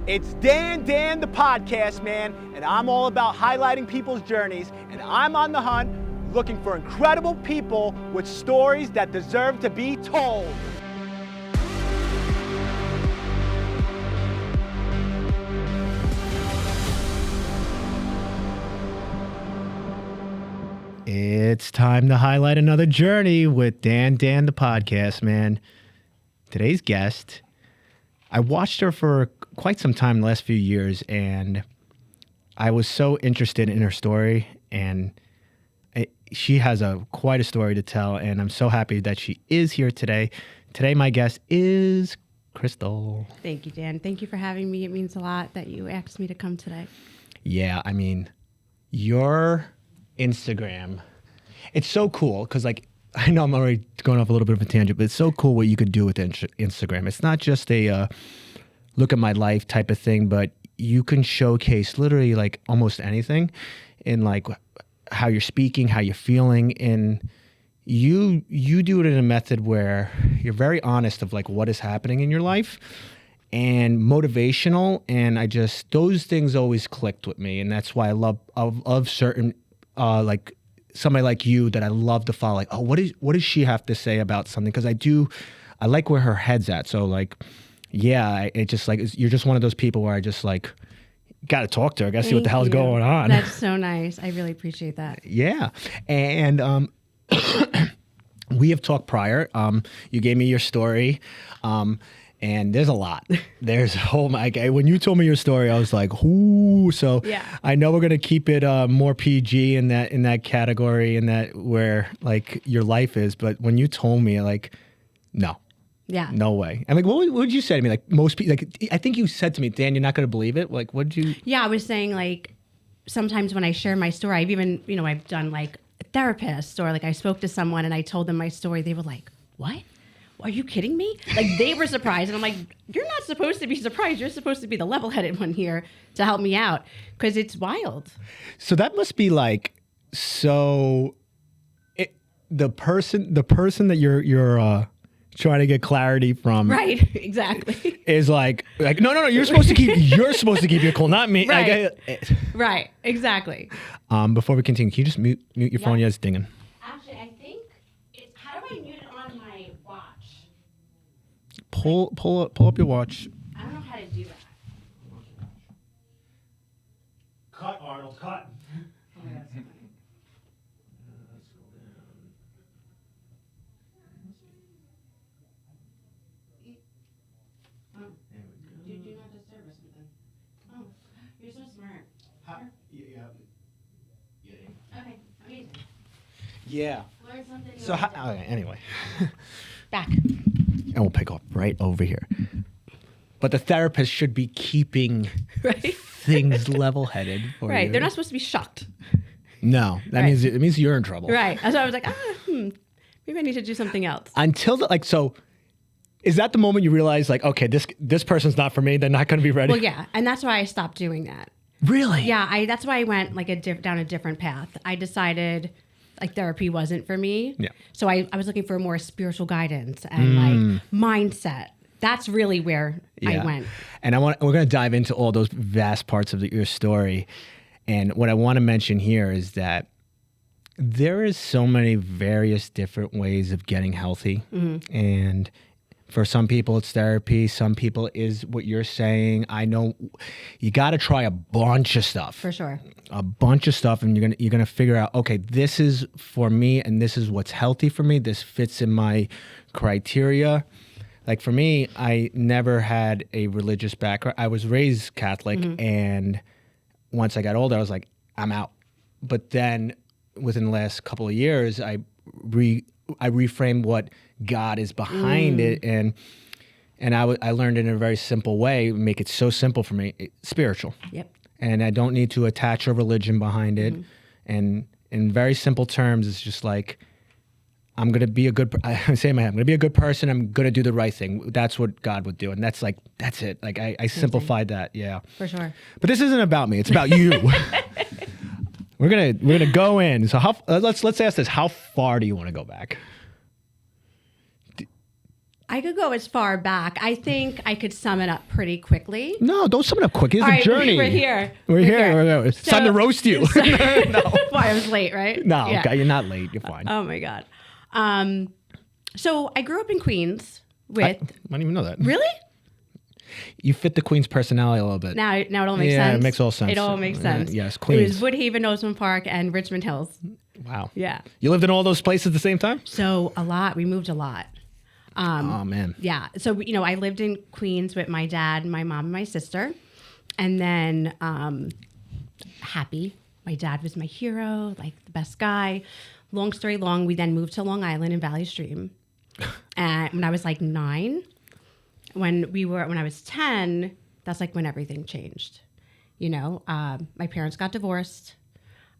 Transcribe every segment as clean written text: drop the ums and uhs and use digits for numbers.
It's Dan the podcast, man, and I'm all about highlighting people's journeys, and I'm on the hunt looking for incredible people with stories that deserve to be told. It's time to highlight another journey with Dan the podcast, man. Today's guest, I watched her for quite some time the last few years, and I was so interested in her story, and she has quite a story to tell, and I'm so happy that she is here today. Today, my guest is Krystal. Thank you, Dan. Thank you for having me. It means a lot that you asked me to come today. Yeah, I mean, your Instagram, it's so cool because, like, I know I'm already going off a little bit of a tangent, but it's so cool what you could do with Instagram. It's not just a look at my life type of thing, but you can showcase literally like almost anything in like how you're speaking, how you're feeling, and you do it in a method where you're very honest of like what is happening in your life and motivational, and those things always clicked with me, and that's why I love certain like somebody like you that I love to follow. Like, oh, what does she have to say about something? Because I like where her head's at. So like, yeah, it just like you're just one of those people where I just like got to talk to her. I got to see what the hell's going on. That's so nice. I really appreciate that. Yeah, and we have talked prior. You gave me your story. And there's a lot. There's when you told me your story, I was like, ooh. So yeah. I know we're gonna keep it more PG in that category, in that where like your life is. But when you told me, like, no, yeah, no way. I'm like, what would you say to me? Like most people, like I think you said to me, Dan, you're not gonna believe it. Like, what did you? Yeah, I was saying like sometimes when I share my story, I've even I've done like a therapist or like I spoke to someone and I told them my story. They were like, what? Are you kidding me? Like they were surprised, and I'm like, you're not supposed to be surprised. You're supposed to be the level-headed one here to help me out because it's wild. So that must be like the person that you're trying to get clarity from, right? Exactly. Is like no. You're supposed to keep your cool, not me. Right. Right. Exactly. Before we continue, can you just mute your phone? Yeah, it's dinging. Actually, I think how do I mute it on my watch? Pull up your watch. I don't know how to do that. Cut, Arnold, cut. Oh my God, that's so funny. Do not disturb or something. Oh, you're so smart. Yeah. Okay, amazing. Yeah. Learn something. So okay, anyway. Back. And we'll pick up right over here. But the therapist should be keeping things level-headed. Right. You. They're not supposed to be shocked. No. That means you're in trouble. Right. So I was like, maybe I need to do something else. Until so is that the moment you realize like, okay, this person's not for me. They're not going to be ready. Well, yeah. And that's why I stopped doing that. Really? Yeah. That's why I went like down a different path. I decided like therapy wasn't for me. Yeah. So I was looking for more spiritual guidance and like mindset. That's really where I went. And we're going to dive into all those vast parts of your story. And what I want to mention here is that there is so many various different ways of getting healthy. Mm-hmm. And for some people, it's therapy. Some people is what you're saying. I know you got to try a bunch of stuff. For sure. A bunch of stuff, and you're gonna figure out, okay, this is for me, and this is what's healthy for me. This fits in my criteria. Like for me, I never had a religious background. I was raised Catholic, and once I got older, I was like, I'm out. But then within the last couple of years, I reframed what God is behind it, and I learned in a very simple way, make it so simple for me, spiritual. Yep. And I don't need to attach a religion behind it. And in very simple terms, it's just like, I'm going to be a good, I say in my head, I'm going to be a good person. I'm going to do the right thing. That's what God would do. And that's it. Like I simplified that. Yeah. For sure. But this isn't about me. It's about you. We're gonna go in. So let's ask this. How far do you want to go back? I could go as far back. I think I could sum it up pretty quickly. No, don't sum it up quick. It's All a right, journey. We're here. We're here. It's time to roast you. No. Why, I was late, right? No, Yeah. okay, you're not late. You're fine. Oh my God. So I grew up in Queens with. I didn't even know that. Really? You fit the Queen's personality a little bit. Now it all makes sense. Yeah, it makes all sense. It all makes sense. Yes, It Queens. was Woodhaven, Osmond Park, and Richmond Hills. Wow. Yeah. You lived in all those places at the same time? So a lot. We moved a lot. Oh, man. Yeah. So, I lived in Queens with my dad, my mom, and my sister. And then happy. My dad was my hero, like the best guy. Long story long, we then moved to Long Island in Valley Stream. And when I was like 9, when I was 10, that's like when everything changed. My parents got divorced.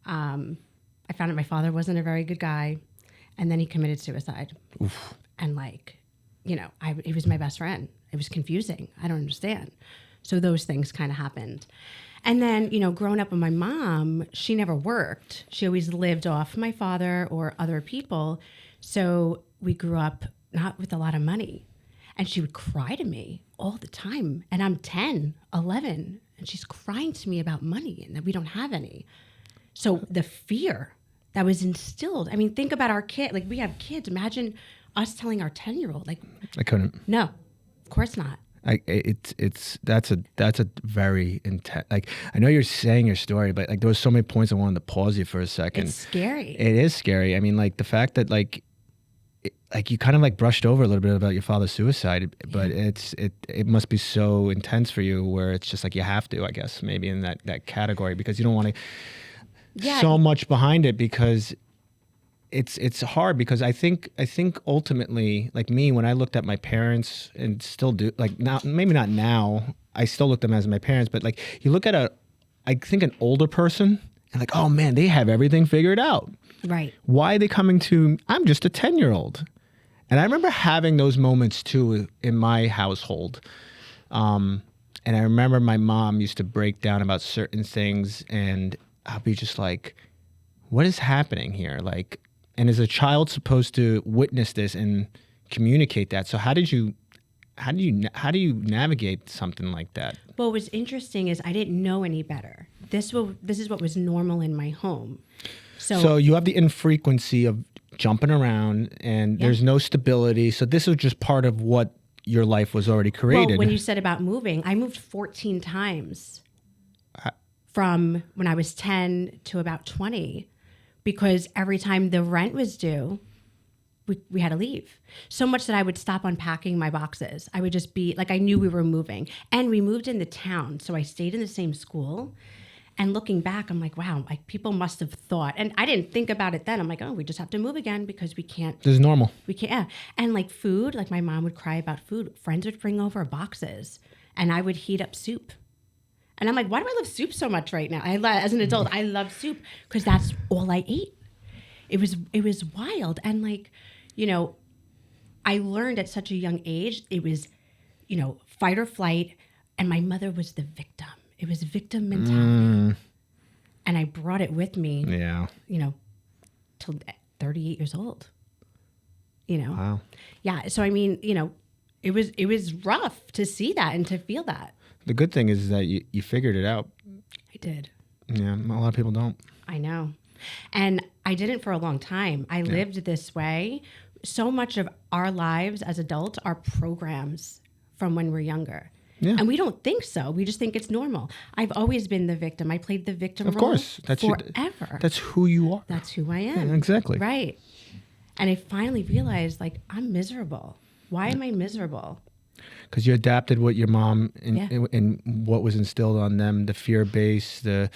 I found out my father wasn't a very good guy. And then he committed suicide. Oof. And he was my best friend. It was confusing. I don't understand. So those things kind of happened. And then, growing up with my mom, she never worked. She always lived off my father or other people. So we grew up not with a lot of money. And she would cry to me all the time. And I'm 10, 11, and she's crying to me about money and that we don't have any. So the fear that was instilled. I mean, think about our kid. Like, we have kids. Imagine us telling our 10-year-old, like, I couldn't. no, of course not. That's a very intense. Like, I know you're saying your story, but like there was so many points I wanted to pause you for a second. It's scary. It is scary. I mean, like the fact that like you kind of like brushed over a little bit about your father's suicide, but it must be so intense for you where it's just like you have to, I guess, maybe in that category because you don't want to so much behind it because it's hard because I think ultimately, like me, when I looked at my parents and still do, like now, maybe not now, I still look at them as my parents, but like you look at I think an older person and like, oh man, they have everything figured out. Right. Why are they coming to, I'm just a 10-year-old. And I remember having those moments too in my household. And I remember my mom used to break down about certain things and I'll be just like, what is happening here? Like, and is a child supposed to witness this and communicate that? So how do you navigate something like that? Well, what's interesting is I didn't know any better. This is what was normal in my home. So you have the infrequency of jumping around and there's no stability. So this was just part of what your life was already created. Well, when you said about moving, I moved 14 times from when I was 10 to about 20 because every time the rent was due, we had to leave. So much that I would stop unpacking my boxes. I would just be like, I knew we were moving. And we moved in the town. So I stayed in the same school. And looking back, I'm like, wow, like people must have thought. And I didn't think about it then. I'm like, oh, we just have to move again because we can't. This is normal. We can't. Yeah. And like food, like my mom would cry about food. Friends would bring over boxes and I would heat up soup. And I'm like, why do I love soup so much right now? As an adult, I love soup because that's all I ate. It was wild. And like, I learned at such a young age, it was, fight or flight. And my mother was the victim. It was victim mentality. And I brought it with me, till 38 years old, Wow. Yeah. So, I mean, it was rough to see that and to feel that. The good thing is that you figured it out. I did. Yeah, a lot of people don't. I know. And I didn't for a long time. I lived this way. So much of our lives as adults are programs from when we're younger. Yeah. And we don't think so. We just think it's normal. I've always been the victim. I played the victim role. Of course. That's forever. That's who you are. That's who I am. Yeah, exactly. Right. And I finally realized, like, I'm miserable. Why am I miserable? Because you adapted what your mom and what was instilled on them, the fear base, this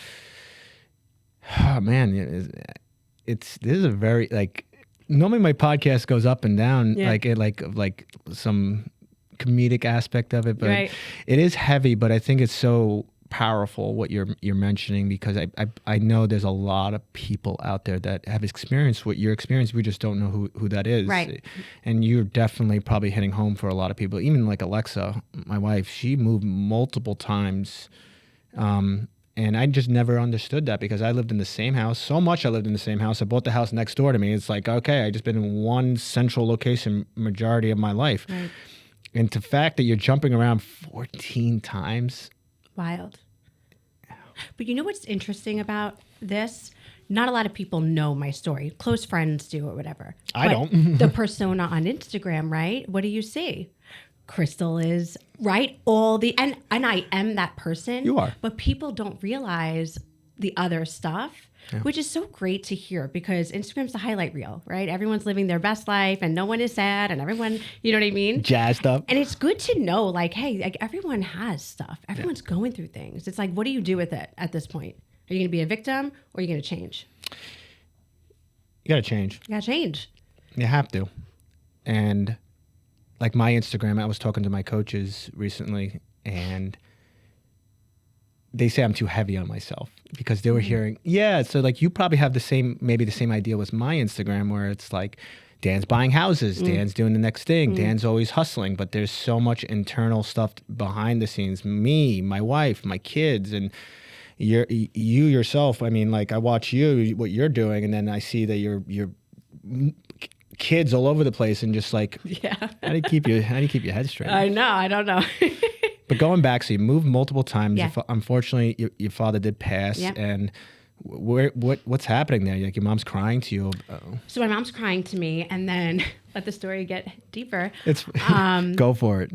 is a very, like, normally my podcast goes up and down, like some comedic aspect of it, but it is heavy, but I think it's so powerful what you're mentioning because I know there's a lot of people out there that have experienced what you're experiencing. We just don't know who that is. Right. And you're definitely probably hitting home for a lot of people. Even like Alexa, my wife, she moved multiple times. And I just never understood that because I lived in the same house. So much I lived in the same house. I bought the house next door to me. It's like, okay, I just been in one central location majority of my life. Right. And the fact that you're jumping around 14 times. Wild. But you know what's interesting about this? Not a lot of people know my story. Close friends do or whatever. I But don't. the persona on Instagram, right? What do you see? Krystal is, right? And I am that person. You are. But people don't realize the other stuff, which is so great to hear because Instagram's the highlight reel, right? Everyone's living their best life and no one is sad and everyone, you know what I mean? Jazzed up. And it's good to know, like, hey, like everyone has stuff. Everyone's going through things. It's like, what do you do with it at this point? Are you going to be a victim or are you going to change? You got to change. You got to change. You have to. And like my Instagram, I was talking to my coaches recently and they say I'm too heavy on myself because they were hearing, so like you probably have maybe the same idea with my Instagram where it's like Dan's buying houses, Dan's doing the next thing, Dan's always hustling, but there's so much internal stuff behind the scenes. Me, my wife, my kids, and you yourself. I mean, like I watch you, what you're doing, and then I see that you're kids all over the place, and just like, how do you keep your head straight? I know. I don't know. But going back, so you moved multiple times. Yeah. Unfortunately, your father did pass, and what's happening there? Like your mom's crying to you. So my mom's crying to me, and then let the story get deeper. It's go for it.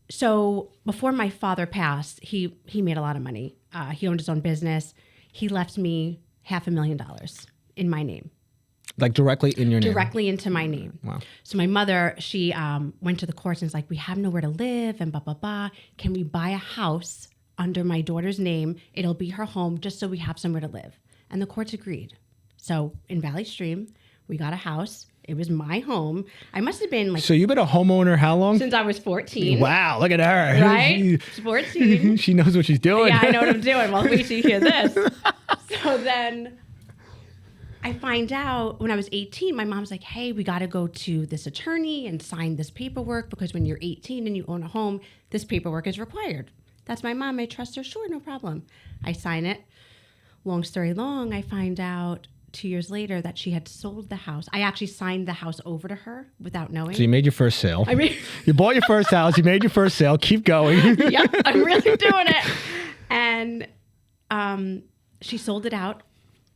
So before my father passed, he made a lot of money. He owned his own business. He left me $500,000 in my name. Like directly in your name? Directly into my name. Wow. So my mother, she went to the courts and was like, we have nowhere to live and blah, blah, blah. Can we buy a house under my daughter's name? It'll be her home just so we have somewhere to live. And the courts agreed. So in Valley Stream, we got a house. It was my home. I must have been like... So you've been a homeowner how long? Since I was 14. Wow, look at her. Right? 14. She knows what she's doing. Yeah, I know what I'm doing. Well, wait till you hear this. So then I find out when I was 18, my mom's like, hey, we got to go to this attorney and sign this paperwork because when you're 18 and you own a home, this paperwork is required. That's my mom. I trust her. Sure, no problem. I sign it. Long story long, I find out 2 years later that she had sold the house. I actually signed the house over to her without knowing. So you made your first sale. I mean, you bought your first house. You made your first sale. Keep going. Yep, I'm really doing it. And she sold it out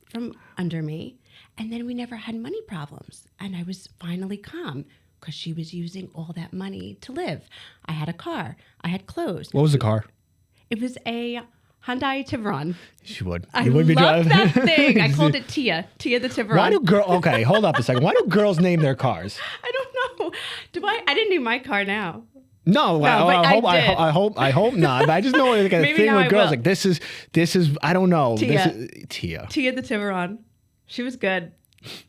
from under me. And then we never had money problems. And I was finally calm because she was using all that money to live. I had a car. I had clothes. What was the car? It was a Hyundai Tiburon. She would. I You would be love driving. that thing. I called it Tia the Tiburon. Why do girls? Okay, hold up a second. Why do girls name their cars? I don't know. I didn't name my car now. No, but I hope not. But I just know like a Maybe thing now with I girls will. like this is I don't know. Tia. This is Tia. Tia the Tiburon. She was good.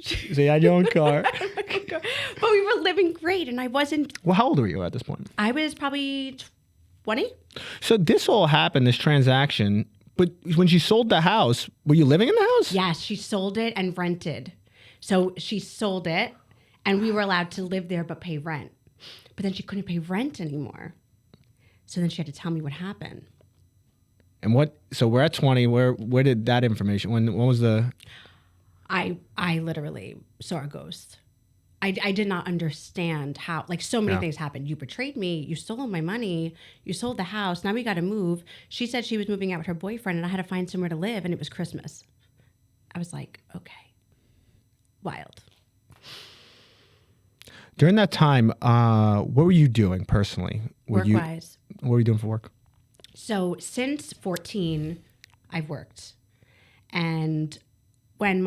So you had your own car. But we were living great, and I wasn't. Well, how old were you at this point? I was probably 20. So this all happened, this transaction. But when she sold the house, were you living in the house? Yes, she sold it and rented. So she sold it, and we were allowed to live there but pay rent. But then she couldn't pay rent anymore. So then she had to tell me what happened. And what? So we're at 20. Where did that information? When was the? I literally saw a ghost. I did not understand how, like so many things happened. You betrayed me. You stole my money. You sold the house. Now we got to move. She said she was moving out with her boyfriend and I had to find somewhere to live and it was Christmas. I was like, okay, wild. During that time, what were you doing personally? Work-wise. What were you doing for work? So since 14, I've worked. And when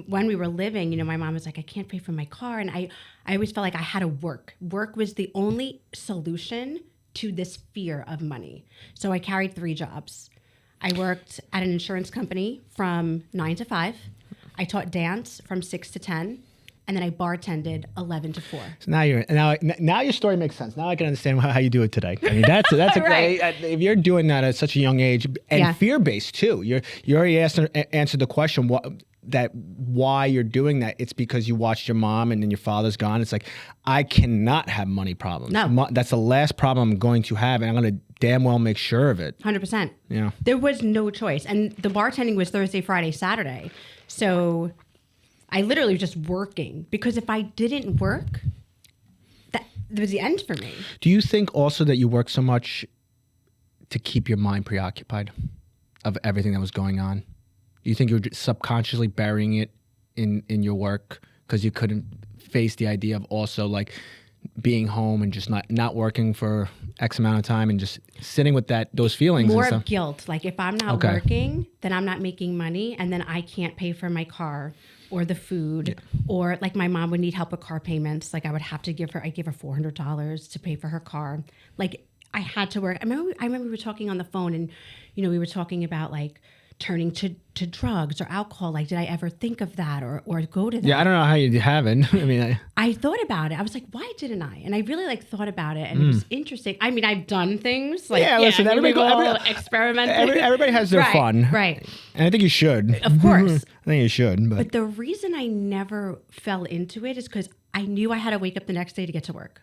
when we were living, my mom was like, I can't pay for my car. And I always felt like I had to work. Work was the only solution to this fear of money. So I carried 3 jobs. I worked at an insurance company from 9 to 5. I taught dance from 6 to 10. And then I bartended 11 to 4. So now your story makes sense. Now I can understand how you do it today. I mean, that's Right. if you're doing that at such a young age and fear-based too. You already answered the question. that why you're doing that, it's because you watched your mom and then your father's gone. It's like, I cannot have money problems. No. That's the last problem I'm going to have, and I'm going to damn well make sure of it. 100%. Yeah. There was no choice. And the bartending was Thursday, Friday, Saturday. So I literally was just working, because if I didn't work, that was the end for me. Do you think also that you work so much to keep your mind preoccupied of everything that was going on? Do you think you're subconsciously burying it in your work because you couldn't face the idea of also like being home and just not working for X amount of time and just sitting with those feelings More and of stuff? guilt. Like if I'm not working, then I'm not making money, and then I can't pay for my car or the food, or like my mom would need help with car payments. Like I would have to give her $400 to pay for her car. Like I had to work. I remember we were talking on the phone, and we were talking about like turning to drugs or alcohol. Like, did I ever think of that or go to that? Yeah, I don't know how you haven't. I mean, I thought about it. I was like, why didn't I? And I really like thought about it, and it was interesting. I mean, I've done things like listen, everybody experimenting. Everybody has their fun, right? And I think you should. Of course, I think you should. But the reason I never fell into it is because I knew I had to wake up the next day to get to work.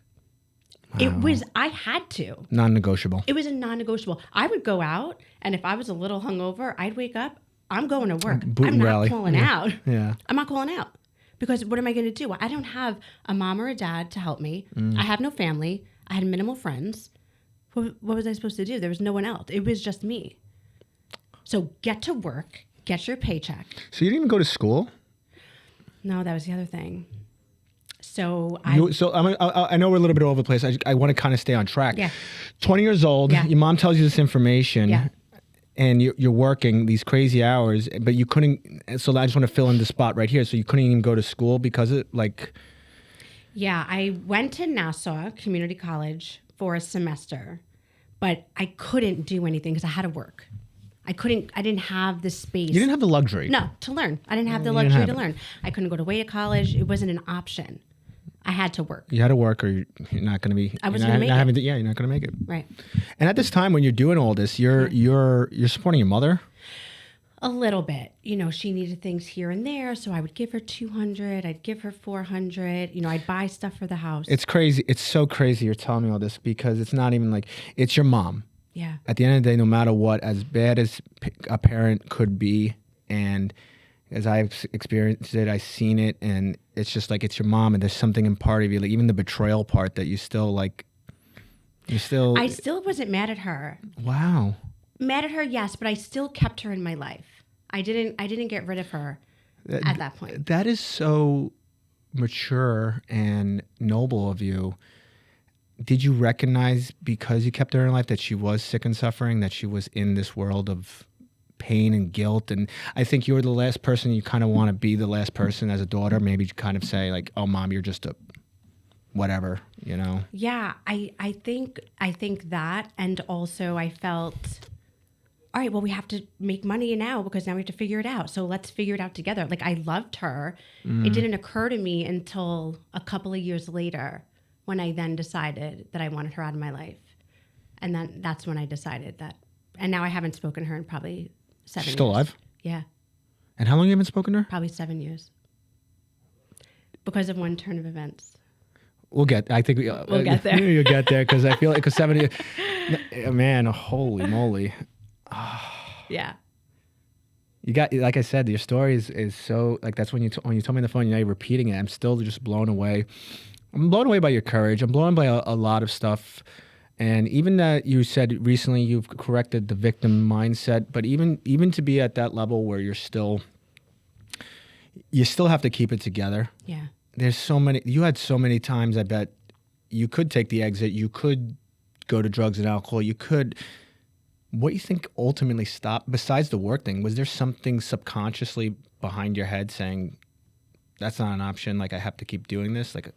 Wow. I had to. Non-negotiable. It was a non-negotiable. I would go out, and if I was a little hungover, I'd wake up, I'm going to work. I'm not calling out. Yeah. I'm not calling out. Because what am I going to do? I don't have a mom or a dad to help me. I have no family. I had minimal friends. What was I supposed to do? There was no one else. It was just me. So get to work, get your paycheck. So you didn't even go to school? No, that was the other thing. So I know we're a little bit all over the place. I want to kind of stay on track. Yeah. 20 years old. Yeah. Your mom tells you this information. Yeah. And you're working these crazy hours, but you couldn't. So I just want to fill in the spot right here. So you couldn't even go to school because it like. Yeah, I went to Nassau Community College for a semester, but I couldn't do anything because I had to work. I didn't have the space. You didn't have the luxury. No, to learn. I didn't have the luxury to learn. I couldn't go away to college. It wasn't an option. I had to work. You had to work, or you're not going to be. I wasn't going to make it. You're not going to make it. Right. And at this time, when you're doing all this, you're supporting your mother. A little bit. She needed things here and there, so I would give her $200. I'd give her $400. I'd buy stuff for the house. It's crazy. It's so crazy you're telling me all this, because it's not even like it's your mom. Yeah. At the end of the day, no matter what, as bad as a parent could be, and as I've experienced it, I've seen it, and it's just like it's your mom, and there's something in part of you, like even the betrayal part, that you still like. I still wasn't mad at her. Wow. Mad at her, yes, but I still kept her in my life. I didn't get rid of her at that point. That is so mature and noble of you. Did you recognize, because you kept her in life, that she was sick and suffering, that she was in this world of pain and guilt? And I think you're the last person, you kind of want to be the last person as a daughter, maybe kind of say like, oh, mom, you're just a whatever, Yeah, I think that, and also I felt, all right, well, we have to make money now because now we have to figure it out. So let's figure it out together. Like, I loved her. It didn't occur to me until a couple of years later, when I then decided that I wanted her out of my life. And then that's when I decided that. And now I haven't spoken to her in probably 7 years. She's still alive? Yeah. And how long have you been spoken to her? Probably 7 years. Because of one turn of events. We'll get there. You'll get there, because I feel like 70. Man, holy moly. Yeah. You got, like I said, your story is so, like, that's when you told me on the phone, you're repeating it. I'm still just blown away. I'm blown away by your courage. I'm blown by a lot of stuff. And even that you said recently you've corrected the victim mindset, but even to be at that level where you still have to keep it together. Yeah. You had so many times, I bet, you could take the exit, you could go to drugs and alcohol, what do you think ultimately stopped, besides the work thing? Was there something subconsciously behind your head saying, that's not an option, like I have to keep doing this? Like,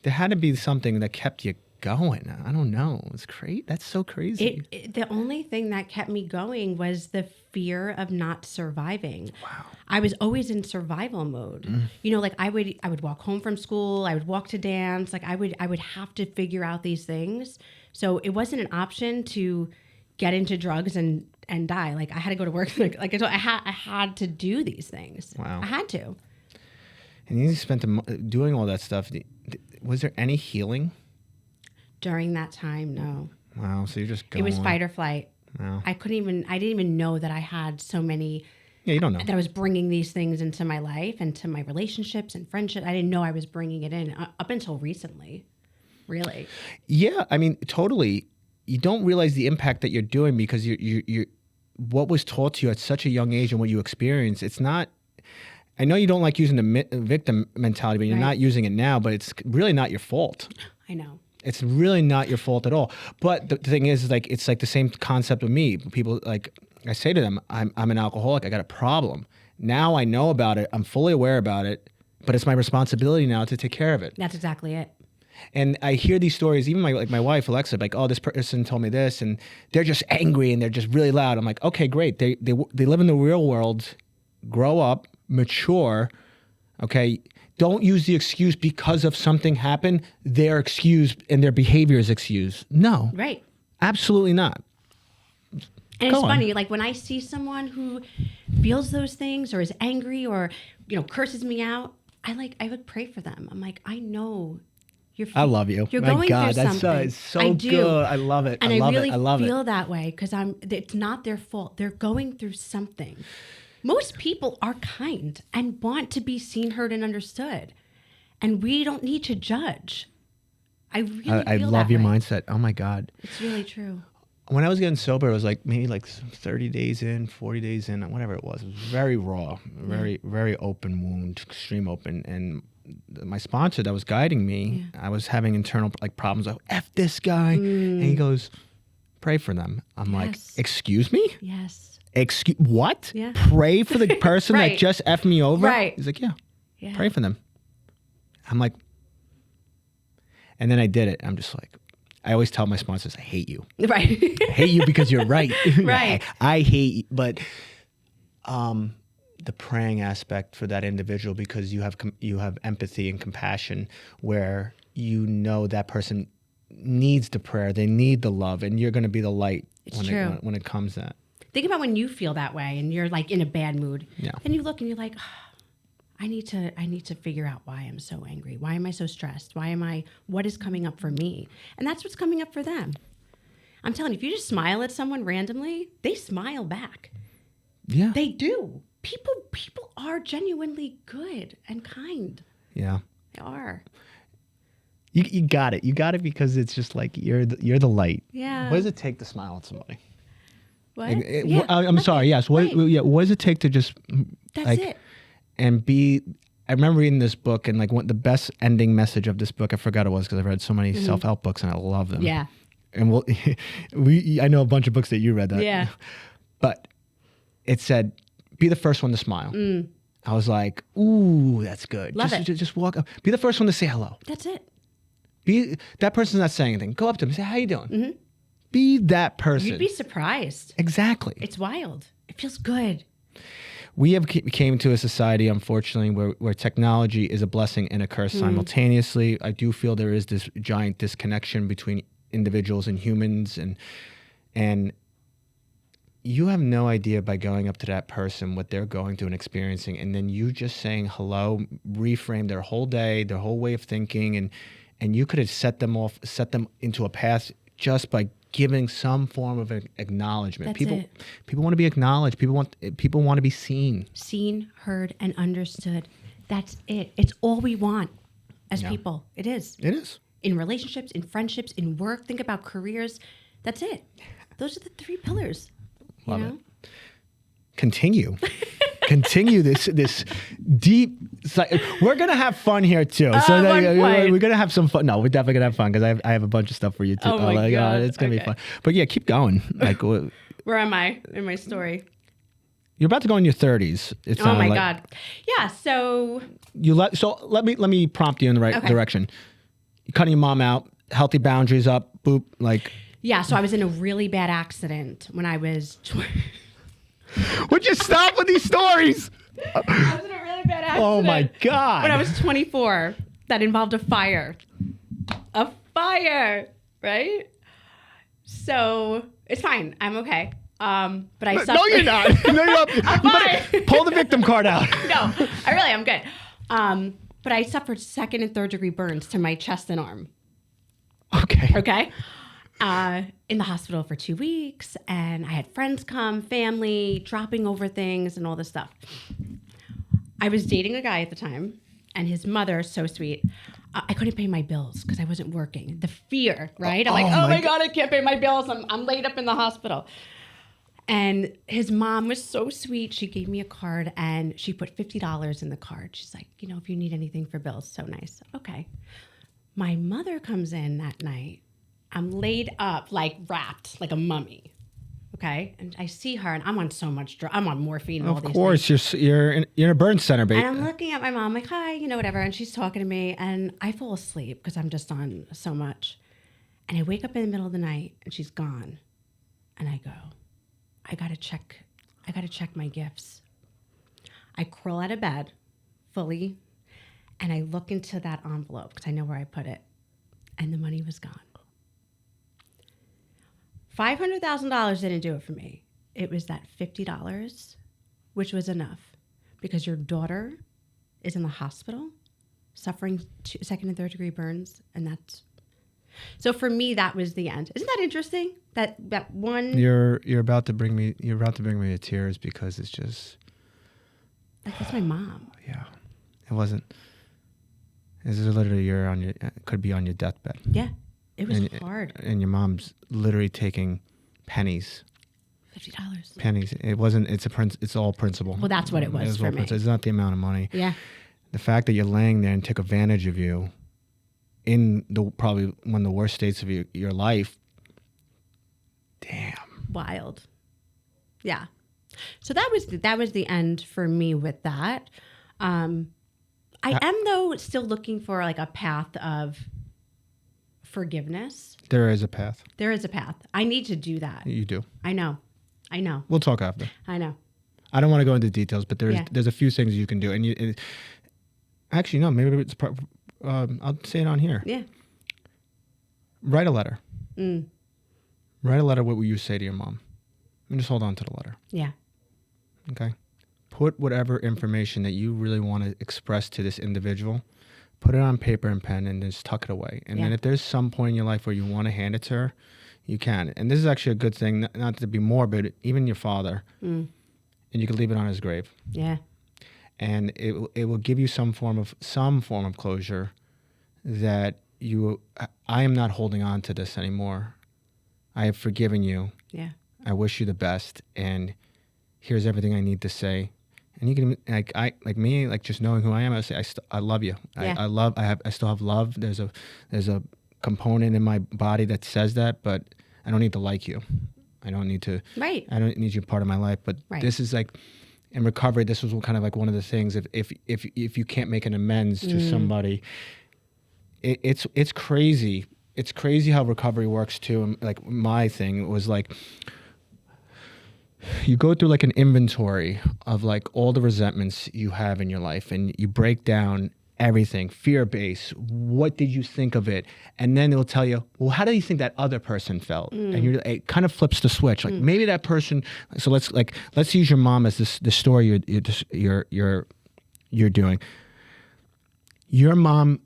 there had to be something that kept you going. I don't know. It's crazy. That's so crazy. The only thing that kept me going was the fear of not surviving. Wow. I was always in survival mode. Like I would walk home from school. I would walk to dance. Like I would have to figure out these things. So it wasn't an option to get into drugs and die. Like I had to go to work. Like I had to do these things. Wow. I had to. And you spent doing all that stuff. Was there any healing? During that time, no. Wow. So you're just going. It was fight or flight. Wow. I didn't even know that I had so many. Yeah, you don't know. That I was bringing these things into my life and to my relationships and friendship. I didn't know I was bringing it in up until recently. Really. Yeah, I mean, totally. You don't realize the impact that you're doing because you're what was taught to you at such a young age and what you experience. It's not. I know you don't like using the victim mentality, but you're not using it now. But it's really not your fault. I know. It's really not your fault at all. But the thing is, like, it's like the same concept with me. People, like, I say to them, I'm an alcoholic. I got a problem. Now I know about it. I'm fully aware about it. But it's my responsibility now to take care of it. That's exactly it. And I hear these stories, even my wife, Alexa, like, oh, this person told me this, and they're just angry and they're just really loud. I'm like, okay, great. They live in the real world, grow up, mature, okay? Don't use the excuse because of something happened, they're excused and their behavior is excused. No. Right. Absolutely not. And it's funny, like when I see someone who feels those things or is angry or, curses me out, I would pray for them. I'm like, I know I love you. You're My going God, through that's something. so I do. good. I love it. And I love really it. I love feel it. that way because it's not their fault. They're going through something. Most people are kind and want to be seen, heard, and understood. And we don't need to judge. I love your mindset. Oh my God. It's really true. When I was getting sober, it was like maybe like 30 days in, 40 days in, whatever it was. It was very raw, very, very open wound, extreme open. And my sponsor that was guiding me, I was having internal problems like, F this guy. And he goes, pray for them. I'm like, excuse me? Yes. What? Yeah. Pray for the person that just F'd me over? Right. He's like, yeah, pray for them. I'm like, and then I did it. I'm just like, I always tell my sponsors, I hate you. Right. I hate you because you're right. Right. I hate you. But the praying aspect for that individual, because you have empathy and compassion where you know that person needs the prayer, they need the love, and you're going to be the light when it comes to that. Think about when you feel that way and you're like in a bad mood. Yeah. And you look and you're like, I need to figure out why I'm so angry. Why am I so stressed? What is coming up for me? And that's what's coming up for them. I'm telling you, if you just smile at someone randomly, they smile back. Yeah. They do. People are genuinely good and kind. Yeah. They are. You got it. You got it because it's just like you're the light. Yeah. What does it take to smile at somebody? What? I'm sorry. Yes. What does it take to just That's it. And be? I remember reading this book and the best ending message of this book. I forgot it was because I've read so many self-help books and I love them. Yeah. And I know a bunch of books that you read that. Yeah. But it said, be the first one to smile. I was like, ooh, that's good. Love Just walk up. Be the first one to say hello. That's it. That person's not saying anything. Go up to them and say, how you doing? Be that person. You'd be surprised. Exactly. It's wild. It feels good. We have came to a society, unfortunately, where technology is a blessing and a curse simultaneously. I do feel there is this giant disconnection between individuals and humans, and you have no idea by going up to that person what they're going through and experiencing, and then you just saying hello, reframe their whole day, their whole way of thinking, and you could have set them into a path just by giving some form of acknowledgement. People want to be acknowledged. People want to be seen. Seen, heard, and understood. That's it. It's all we want as people. It is. It is. In relationships, in friendships, in work. Think about careers. That's it. Those are the 3 pillars. Love it. Continue this deep. We're gonna have fun here too. We're gonna have some fun. No, we're definitely gonna have fun because I have a bunch of stuff for you too. Oh my God. It's gonna be fun. But yeah, keep going. Where am I in my story? You're about to go in your 30s. Oh my God. Yeah. So let me prompt you in the right direction. You're cutting your mom out. Healthy boundaries up. Boop. Yeah. So I was in a really bad accident when I was. Would you stop with these stories? I was in a really bad accident. Oh my God. When I was 24, that involved a fire. A fire, right? So it's fine. I'm okay. But I suffered. No, you're not. No, you're not. I'm fine. Pull the victim card out. No, I really am good. But I suffered 2nd and 3rd degree burns to my chest and arm. Okay. Okay. In the hospital for 2 weeks, and I had friends come, family, dropping over things and all this stuff. I was dating a guy at the time, and his mother, so sweet. I couldn't pay my bills because I wasn't working. The fear, right? I'm like, oh my God, I can't pay my bills. I'm laid up in the hospital. And his mom was so sweet. She gave me a card and she put $50 in the card. She's like, if you need anything for bills, so nice. Okay. My mother comes in that night. I'm laid up, like wrapped, like a mummy. Okay. And I see her and I'm on so much I'm on morphine and all these things. Of course, you're in a burn center, babe. And I'm looking at my mom like, hi, whatever. And she's talking to me and I fall asleep because I'm just on so much. And I wake up in the middle of the night and she's gone. And I go, I gotta check my gifts. I crawl out of bed fully and I look into that envelope because I know where I put it. And the money was gone. $500,000 didn't do it for me. It was that $50, which was enough because your daughter is in the hospital suffering 2nd and 3rd degree burns. And that's, so for me, that was the end. Isn't that interesting? That one. You're about to bring me to tears because it's just. Like, that's my mom. Yeah. It wasn't. This is literally could be on your deathbed. Yeah. It was hard. And your mom's literally taking pennies. $50. Pennies. It wasn't. It's all principle. Well, that's what it was for me. It's not the amount of money. Yeah. The fact that you're laying there and took advantage of you, in probably one of the worst states of your life. Damn. Wild. Yeah. So that was the end for me with that. I am though still looking for like a path of forgiveness. There is a path. There is a path. I need to do that. You do. I know. We'll talk after. I know. I don't want to go into details, but there's a few things you can do, and actually no, maybe it's. I'll say it on here. Yeah. Write a letter. Write a letter. What will you say to your mom? And just hold on to the letter. Yeah. Okay. Put whatever information that you really want to express to this individual. Put it on paper and pen and just tuck it away. And then if there's some point in your life where you want to hand it to her, you can. And this is actually a good thing, not to be morbid, even your father. And you can leave it on his grave. Yeah. And it will give you some form of closure that I am not holding on to this anymore. I have forgiven you. Yeah. I wish you the best. And here's everything I need to say. And you can just knowing who I am, I say I love you. Yeah. I still have love. There's a component in my body that says that, but I don't need to like you. I don't need to. Right. I don't need you part of my life. But this is like, in recovery, this was kind of like one of the things. If you can't make an amends to somebody, it's crazy. It's crazy how recovery works too. And like my thing was like, you go through like an inventory of like all the resentments you have in your life, and you break down everything, fear-based. What did you think of it? And then it'll tell you, well, how do you think that other person felt? And it kind of flips the switch. Like maybe that person. So let's use your mom as the story you're doing. Your mom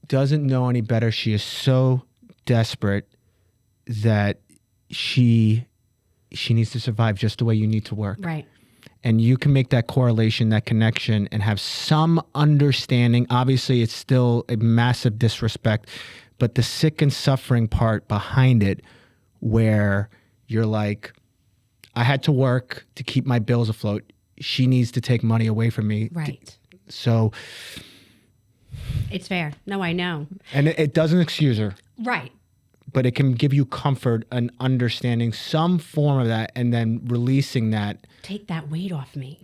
doesn't know any better. She is so desperate that she needs to survive just the way you need to work. Right. And you can make that correlation, that connection, and have some understanding. Obviously, it's still a massive disrespect, but the sick and suffering part behind it, where you're like, I had to work to keep my bills afloat. She needs to take money away from me. Right. So it's fair. No, I know. And it doesn't excuse her. Right. But it can give you comfort and understanding some form of that, and then releasing that. Take that weight off me.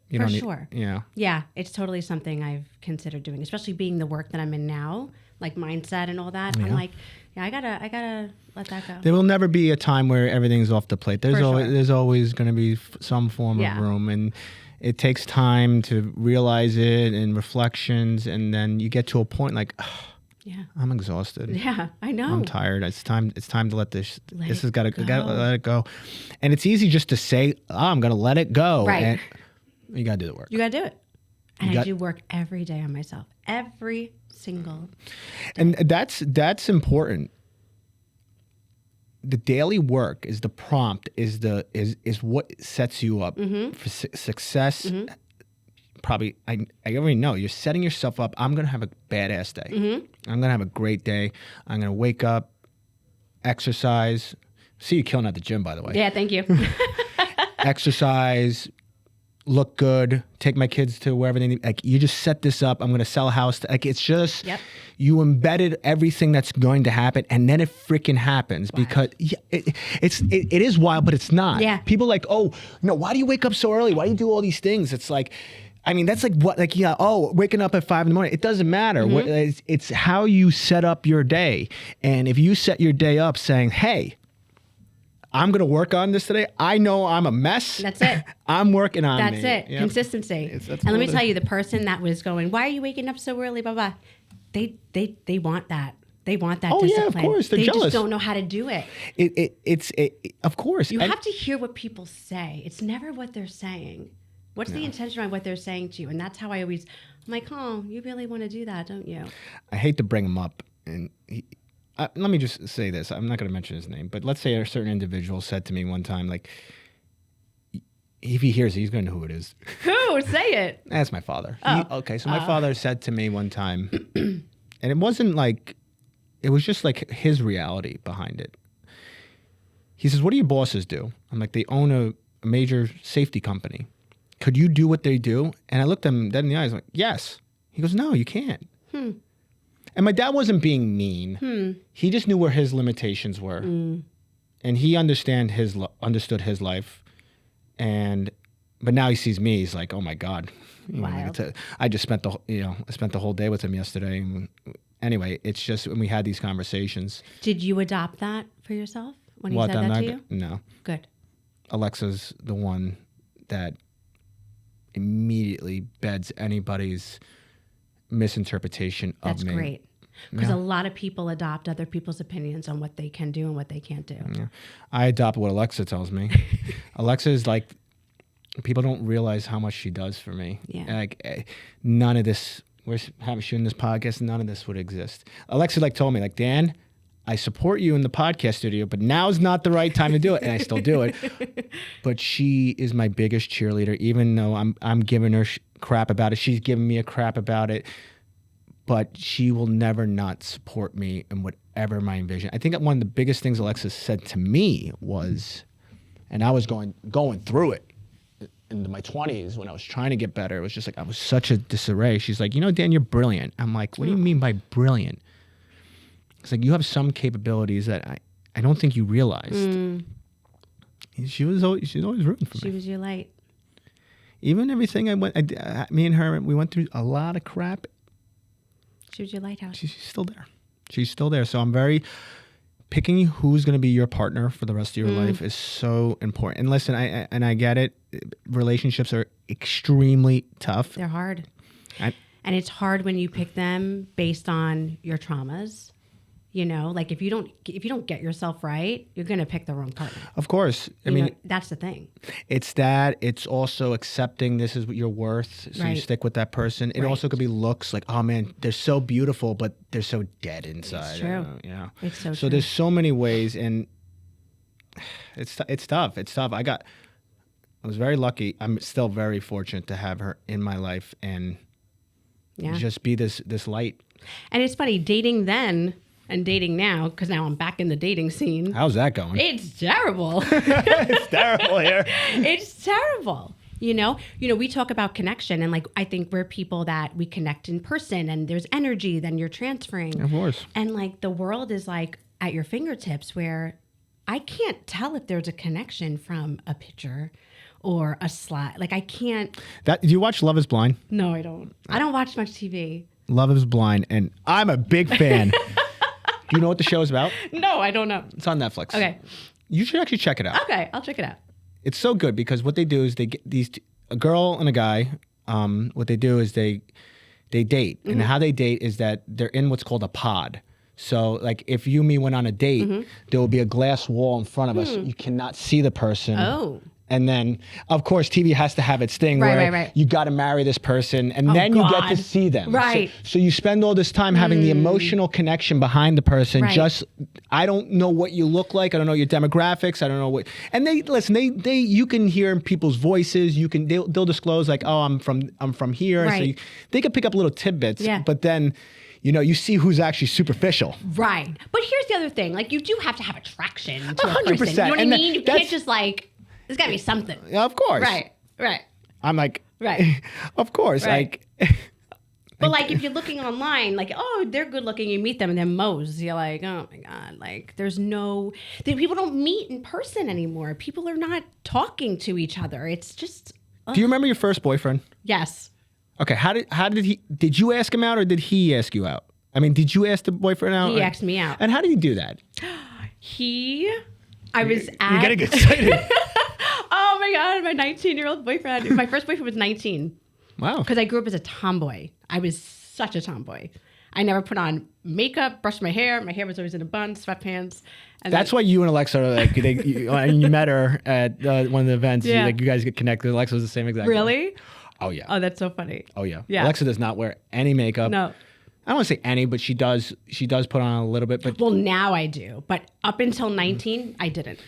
For sure. Yeah. Yeah, it's totally something I've considered doing, especially being the work that I'm in now, like mindset and all that. Yeah. I'm like, I gotta let that go. There will never be a time where everything's off the plate. There's For sure. There's always going to be some form of room, and it takes time to realize it and reflections, and then you get to a point like, Yeah. I'm exhausted. Yeah, I know. I'm tired. It's time to let this. Let This it has got to go. let it go. And it's easy just to say, I'm going to let it go. Right. And you got to do the work. You got to do it. And You I got- do work every day on myself. Every single. And that's important. The daily work is the prompt, is what sets you up for success. Probably, I already know you're setting yourself up. I'm gonna have a badass day. I'm gonna have a great day. I'm gonna wake up, exercise. See you killing at the gym, by the way. Yeah, thank you. Exercise, look good, take my kids to wherever they need. Like, you just set this up. I'm going to sell a house. Like, it's just, Yep. you embedded everything that's going to happen, and then it freaking happens because it is wild, but it's not. Yeah. People like, oh, no, why do you wake up so early? Why do you do all these things? It's like, I mean, that's like what, like, yeah, oh, waking up at 5 a.m. It doesn't matter. It's how you set up your day. And if you set your day up saying, hey, I'm going to work on this today. I know I'm a mess. That's it. I'm working on That's me. it. Yep. Consistency. That's And let all me it tell is. you, the person that was going, why are you waking up so early, blah, blah. They want that. They want that Oh, yeah, of discipline. course. They're they jealous. just don't know how to do it. It's of course. You And- have to hear what people say. It's never what they're saying. What's the intention on what they're saying to you? And that's how I'm like, oh, you really want to do that, don't you? I hate to bring him up, and let me just say this. I'm not going to mention his name, but let's say a certain individual said to me one time, like, if he hears it, he's going to know who it is. Who? Say it. That's my father. Oh. So my father said to me one time, and it wasn't like, it was just like his reality behind it. He says, what do your bosses do? I'm like, they own a major safety company. Could you do what they do? And I looked him dead in the eyes, like, yes. He goes, no, you can't. And my dad wasn't being mean. He just knew where his limitations were. And he understood his life. But now he sees me, he's like, oh my God. You know, Wild. I just spent the whole day with him yesterday. And anyway, it's just when we had these conversations. Did you adopt that for yourself when he said I'm that not to you? No. Good. Alexa's the one that immediately beds anybody's misinterpretation That's of me. great. Because a lot of people adopt other people's opinions on what they can do and what they can't do. Yeah. I adopt what Alexa tells me. Alexa is like, people don't realize how much she does for me. Yeah. Like, none of this, we're shooting this podcast, none of this would exist. Alexa told me, like, Dan, I support you in the podcast studio, but now's not the right time to do it. And I still do it. But she is my biggest cheerleader, even though I'm giving her crap about it. She's giving me a crap about it. But she will never not support me in whatever my envision. I think that one of the biggest things Alexa said to me was, and I was going through it in my 20s when I was trying to get better. It was just like, I was such a disarray. She's like, Dan, you're brilliant. I'm like, what do you mean by brilliant? It's like, you have some capabilities that I don't think you realized. She's always rooting for She me. was your light. Even everything me and her, we went through a lot of crap. She was your lighthouse. She's still there. She's still there. So I'm very picking who's going to be your partner for the rest of your life is so important. And listen, I get it. Relationships are extremely tough. They're hard. I- And it's hard when you pick them based on your traumas. You know, like if you don't get yourself right, you're going to pick the wrong partner. Of course. I You mean, know, that's the thing. it's that. It's also accepting this is what you're worth. So you Right. stick with that person. It Right. also could be looks like, oh man, they're so beautiful, but they're so dead inside. true. Yeah. It's so So true. there's so many ways, and it's tough. It's tough. I was very lucky. I'm still very fortunate to have her in my life and Yeah. just be this light. And it's funny, dating then and dating now, because now I'm back in the dating scene. How's that going? It's terrible. It's terrible here. It's terrible. You know, we talk about connection, and like I think we're people that we connect in person, and there's energy, then you're transferring. Of course. And like the world is like at your fingertips, where I can't tell if there's a connection from a picture or a slide. Like I can't. Do you watch Love Is Blind? No, I don't. I don't watch much TV. Love Is Blind, and I'm a big fan. Do you know what the show is about? No, I don't know. It's on Netflix. Okay. You should actually check it out. Okay, I'll check it out. It's so good because what they do is they get a girl and a guy. What they do is they they date. And how they date is that they're in what's called a pod. So, like, if you and me went on a date, there will be a glass wall in front of us. You cannot see the person. Oh. And then, of course, TV has to have its thing where you got to marry this person, and then you get to see them. Right. So you spend all this time having the emotional connection behind the person. Right. Just, I don't know what you look like. I don't know your demographics. I don't know what. And they listen. They you can hear people's voices. They'll disclose like, oh, I'm from here. Right. So they can pick up little tidbits. Yeah. But then, you see who's actually superficial. Right. But here's the other thing. Like, you do have to have attraction to a 100%. person. You know what I And mean? You can't just like, there's got to be something. Yeah, of course. Right. I'm like, Right. of course. Right. Like. But like, if you're looking online, like, oh, they're good looking, you meet them and they're moles. You're like, oh my God, like people don't meet in person anymore. People are not talking to each other. It's just. Do you remember your first boyfriend? Yes. Okay, how did you ask him out or did he ask you out? I mean, did you ask the boyfriend out? He asked me out. And how did he do that? I was at. You're getting excited. Oh my God, my 19-year-old boyfriend. My first boyfriend was 19. Wow. Because I grew up as a tomboy. I was such a tomboy. I never put on makeup, brushed my hair. My hair was always in a bun, sweatpants. And that's why you and Alexa are like, and you met her at one of the events. Yeah. Like, you guys get connected. Alexa was the same exact way. Really? Oh, yeah. Oh, that's so funny. Oh, yeah. Yeah. Alexa does not wear any makeup. No. I don't want to say any, but she does put on a little bit. But Well, now I do. But up until 19, I didn't.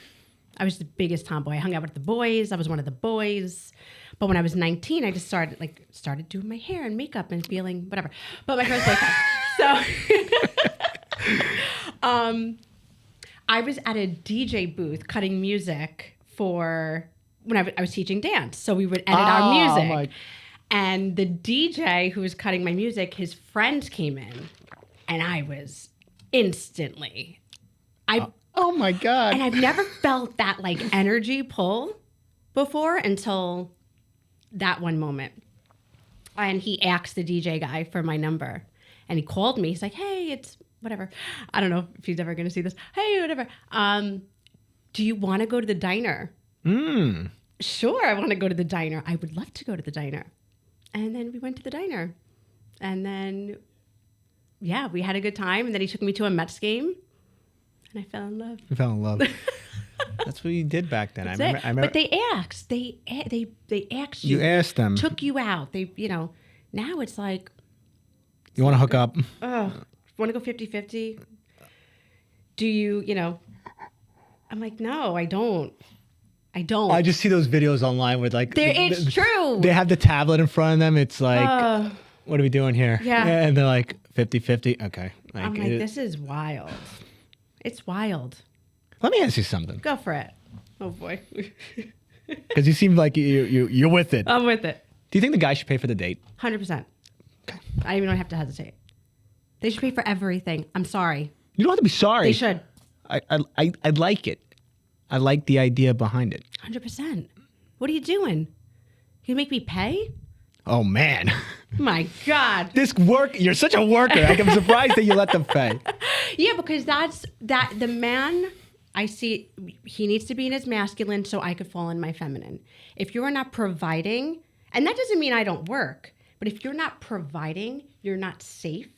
I was the biggest tomboy. I hung out with the boys. I was one of the boys. But when I was 19, I just started doing my hair and makeup and feeling whatever. But my first boyfriend. So I was at a DJ booth cutting music for when I was teaching dance. So we would edit our music. And the DJ who was cutting my music, his friend came in. And I was instantly... oh, my God. And I've never felt that like energy pull before until that one moment. And he asked the DJ guy for my number. And he called me. He's like, hey, it's whatever. I don't know if he's ever going to see this. Hey, whatever. Do you want to go to the diner? Sure, I want to go to the diner. I would love to go to the diner. And then we went to the diner. And then, yeah, we had a good time. And then he took me to a Mets game. And I fell in love. You fell in love. That's what you did back then. I remember. But they asked. They asked you. You asked them. Took you out. Now it's like. You want to hook up? Oh, want to go 50-50? Do you, I'm like, no, I don't. I just see those videos online with like. It's true. They have the tablet in front of them. It's like, what are we doing here? Yeah. And they're like 50-50. Okay. I'm like, this is wild. It's wild. Let me ask you something. Go for it. Oh boy. Because you seem like you're with it. I'm with it. Do you think the guy should pay for the date? 100%. Okay. I even don't have to hesitate. They should pay for everything. I'm sorry. You don't have to be sorry. They should. I like it. I like the idea behind it. 100%. What are you doing? You make me pay? Oh, man. My God. You're such a worker. I'm surprised that you let them pay. Yeah, because the man, I see, he needs to be in his masculine so I could fall in my feminine. If you're not providing, and that doesn't mean I don't work, but if you're not providing, you're not safe.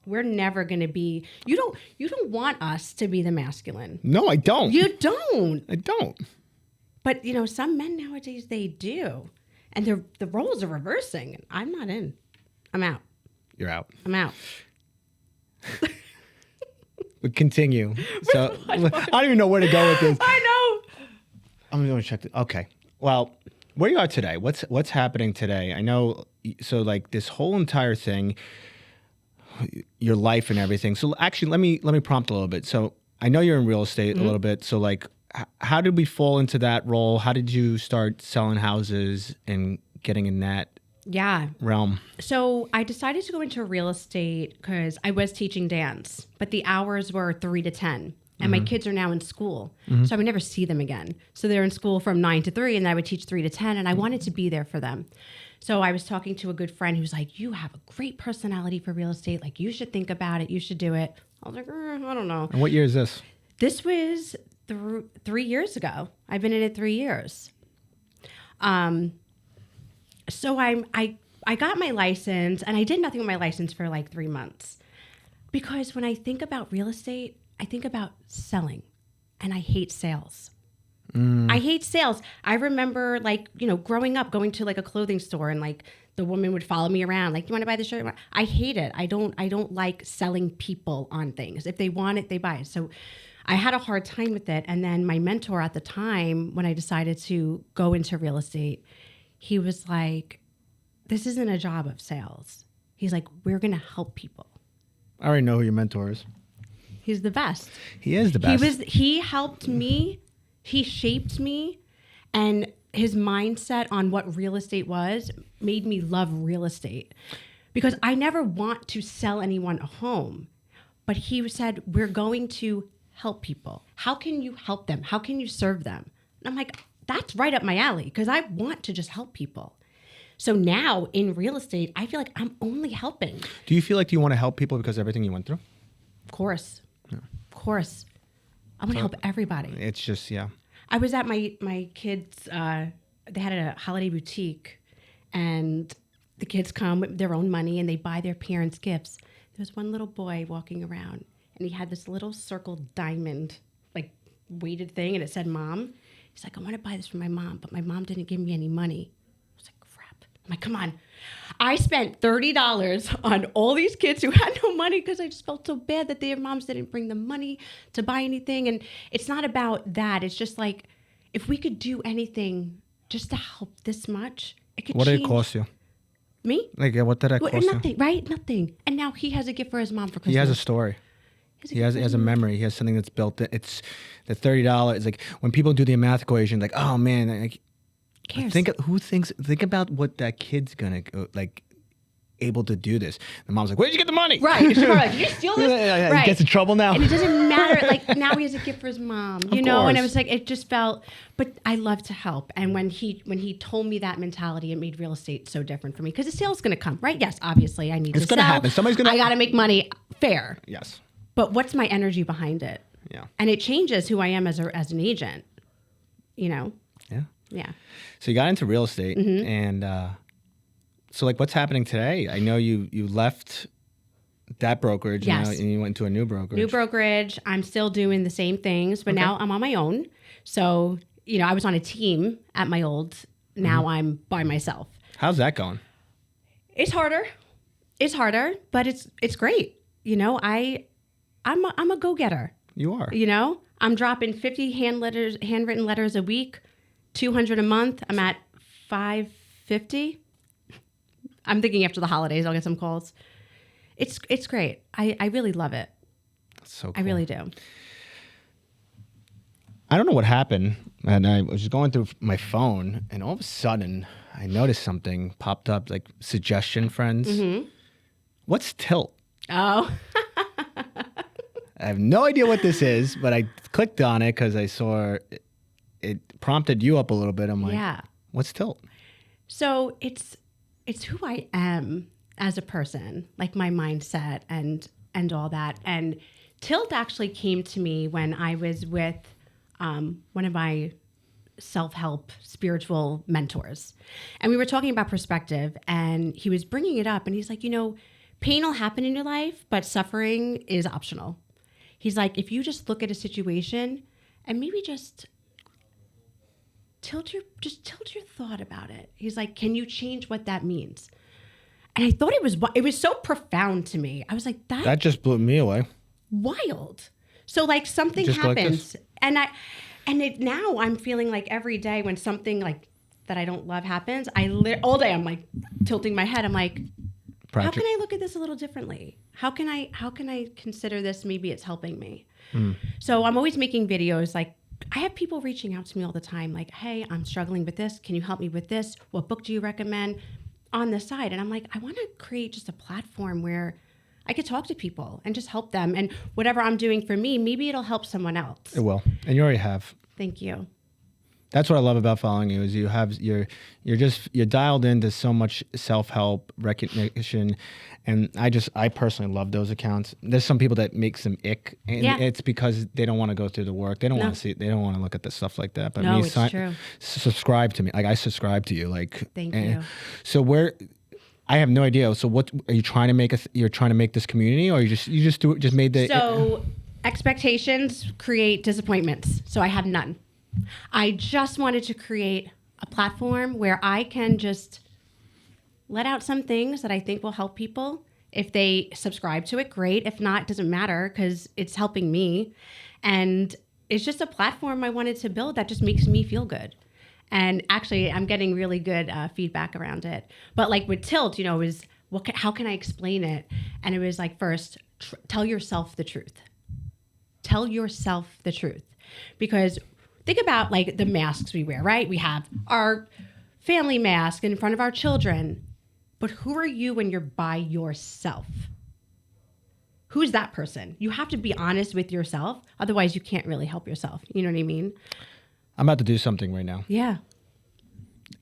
We're never going to be, you don't want us to be the masculine. No, I don't. You don't. I don't. But, some men nowadays, they do. And the roles are reversing. I'm not in. I'm out. You're out. I'm out. But continue. So I don't even know where to go with this. I know. I'm going to check. Okay. Well, where you are today? What's happening today? I know. So like this whole entire thing, your life and everything. So actually, let me prompt a little bit. So I know you're in real estate a little bit. So like, how did we fall into that role? How did you start selling houses and getting in that realm? So I decided to go into real estate because I was teaching dance, but the hours were 3 to 10. And my kids are now in school. So I would never see them again. So they're in school from 9 to 3 and I would teach 3 to 10 and I wanted to be there for them. So I was talking to a good friend who's like, you have a great personality for real estate. Like, you should think about it. You should do it. I was like, I don't know. And what year is this? This was 3 years ago. I've been in it 3 years. So I I got my license, and I did nothing with my license for like 3 months. Because when I think about real estate, I think about selling, and I hate sales. I hate sales. I remember, like, you know, growing up, going to like a clothing store, and like the woman would follow me around, like, you want to buy the shirt? I hate it. I don't like selling people on things. If they want it, they buy it. So I had a hard time with it. And then my mentor at the time, when I decided to go into real estate, he was like, this isn't a job of sales. He's like, we're going to help people. I already know who your mentor is. He's the best. He is the best. He helped me. He shaped me, and his mindset on what real estate was made me love real estate, because I never want to sell anyone a home. But he said, we're going to help people. How can you help them? How can you serve them? And I'm like, that's right up my alley, because I want to just help people. So now in real estate, I feel like I'm only helping. Do you feel like you want to help people because of everything you went through? Of course. Yeah. Of course. I want to help everybody. It's just, yeah. I was at my kids' they had a holiday boutique, and the kids come with their own money and they buy their parents gifts. There was one little boy walking around, and he had this little circle diamond, like, weighted thing, and it said mom. He's like, I want to buy this for my mom, but my mom didn't give me any money. I was like, crap. I'm like, come on. I spent $30 on all these kids who had no money because I just felt so bad that their moms didn't bring them money to buy anything. And it's not about that. It's just like, if we could do anything just to help this much, it could change. What did it cost you? Me? Like, what did it cost you? Nothing, right? Nothing. And now he has a gift for his mom for Christmas. He has a story. He has a memory. He has something that's built. It's the $30. Like, when people do the math equation, like, oh man, like, cares? Think about what that kid's gonna like able to do this. The mom's like, where'd you get the money? Right. She's like, did you steal this? Right. He gets in trouble now. And it doesn't matter. Like, now he has a gift for his mom, you know? Course. And it was like, it just felt, but I love to help. And when he told me that mentality, it made real estate so different for me, because the sale's going to come, right? Yes, obviously I need to sell. It's going to happen. Somebody's going to. I got to make money. Fair. Yes. But what's my energy behind it? Yeah. And it changes who I am as an agent, you know? Yeah. Yeah. So you got into real estate, and so like, what's happening today? I know you left that brokerage, yes. and you went to a new brokerage. New brokerage. I'm still doing the same things, but now I'm on my own. So, you know, I was on a team at my old. Now I'm by myself. How's that going? It's harder. But it's great. You know, I'm a go-getter. You are. You know, I'm dropping 50 handwritten letters a week. 200 a month. I'm at 550. I'm thinking after the holidays, I'll get some calls. It's great. I really love it. That's so cool. I really do. I don't know what happened, and I was just going through my phone, and all of a sudden, I noticed something popped up, like suggestion friends. Mm-hmm. What's Tilt? Oh. I have no idea what this is, but I clicked on it because I saw it prompted you up a little bit. I'm like, yeah. What's Tilt? So it's who I am as a person, like my mindset and all that. And Tilt actually came to me when I was with one of my self-help spiritual mentors. And we were talking about perspective, and he was bringing it up, and he's like, you know, pain will happen in your life, but suffering is optional. He's like, if you just look at a situation and maybe just tilt your thought about it. He's like, can you change what that means? And I thought it was so profound to me. I was like, that just blew me away. Wild. So like something happens, like, and now I'm feeling like every day when something like that I don't love happens, all day I'm like tilting my head. I'm like, how can I look at this a little differently? How can I consider this? Maybe it's helping me. So I'm always making videos. Like, I have people reaching out to me all the time, like, hey, I'm struggling with this. Can you help me with this? What book do you recommend? On the side. And I'm like, I want to create just a platform where I could talk to people and just help them. And whatever I'm doing for me, maybe it'll help someone else. It will. And you already have. Thank you. That's what I love about following you, is you're dialed into so much self-help, recognition, and I personally love those accounts. There's some people that makes them ick, and it's because they don't want to go through the work. They don't want to see. They don't want to look at the stuff like that. But it's true. Subscribe to me. Like, I subscribe to you. Like, thank you. So I have no idea. So what are you trying to make? You're trying to make this community, or you just do it? Just made the So expectations create disappointments. So I have none. I just wanted to create a platform where I can just let out some things that I think will help people. If they subscribe to it, great. If not, it doesn't matter because it's helping me. And it's just a platform I wanted to build that just makes me feel good. And actually, I'm getting really good feedback around it. But like with Tilt, it was, how can I explain it? And it was like, first, tell yourself the truth. Tell yourself the truth. Because think about like the masks we wear, right? We have our family mask in front of our children. But who are you when you're by yourself? Who's that person? You have to be honest with yourself. Otherwise, you can't really help yourself. You know what I mean? I'm about to do something right now. Yeah.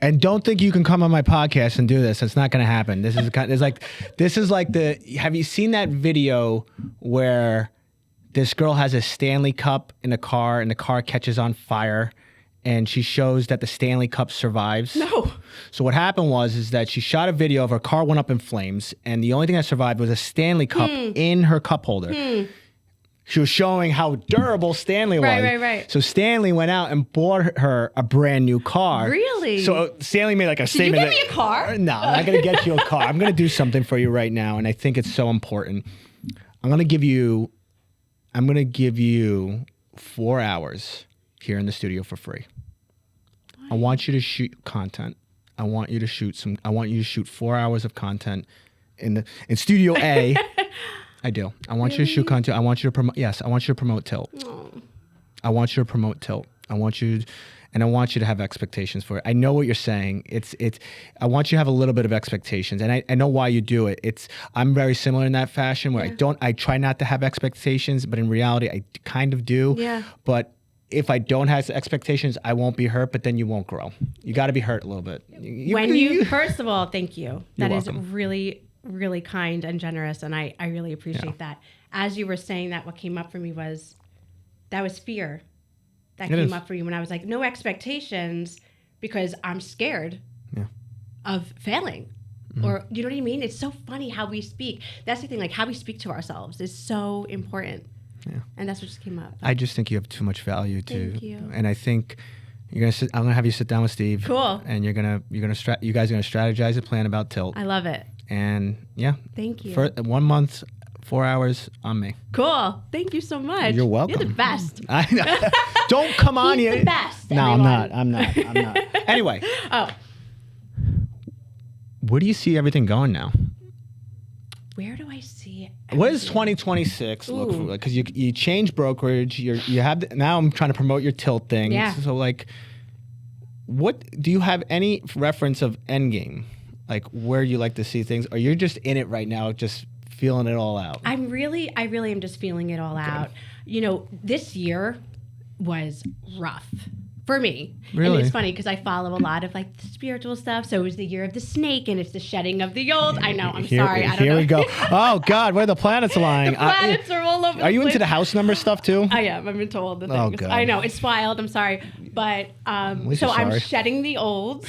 And don't think you can come on my podcast and do this. It's not going to happen. This is like the. Have you seen that video where this girl has a Stanley Cup in a car and the car catches on fire, and she shows that the Stanley Cup survives? No. So what happened is that she shot a video of her car went up in flames, and the only thing that survived was a Stanley Cup in her cup holder. She was showing how durable Stanley was. Right. So Stanley went out and bought her a brand new car. Really? So Stanley made like a statement. Did you give me a car? No, I'm not going to get you a car. I'm going to do something for you right now, and I think it's so important. I'm going to give you 4 hours here in the studio for free. What? I want you to shoot content. I want you to shoot 4 hours of content in Studio A. I do. I want you to shoot content. I want you to promote. Yes, I want you to promote Tilt. Oh. I want you to promote Tilt. I want you to have expectations for it. I know what you're saying. I want you to have a little bit of expectations, and I know why you do it. I'm very similar in that fashion where I try not to have expectations, but in reality, I kind of do. Yeah. But if I don't have expectations, I won't be hurt, but then you won't grow. You got to be hurt a little bit. First of all, thank you. That is really, really kind and generous, and I really appreciate that. As you were saying that, what came up for me was fear that came up for you when I was like, no expectations because I'm scared of failing. Mm-hmm. Or, you know what I mean? It's so funny how we speak. That's the thing, like how we speak to ourselves is so important. Yeah. And that's what just came up. I just think you have too much value too. Thank you. And I think I'm gonna have you sit down with Steve. Cool. And you guys are gonna strategize a plan about Tilt. I love it. And thank you. For 1 month, 4 hours on me. Cool. Thank you so much. You're welcome. You're the best. I know. Don't come on He's here. the best. No, everyone. I'm not. Anyway. Oh. Where do you see everything going now? Where do I see it? What does 2026 look for? Because you changed brokerage. Now I'm trying to promote your Tilt thing. Yeah. So like, what do you have any reference of endgame? Like where you like to see things, or you're just in it right now, just feeling it all out? I really am just feeling it all out. This year was rough for me. Really? And it's funny because I follow a lot of like the spiritual stuff. So it was the year of the snake and it's the shedding of the old. I know. I'm sorry. I don't know. Here we go. Oh God, where the planets alying? The planets are all over. Are you into the house number stuff too? I am. I'm into all the things. Oh God. I know. It's wild. I'm sorry. But so I'm shedding the olds.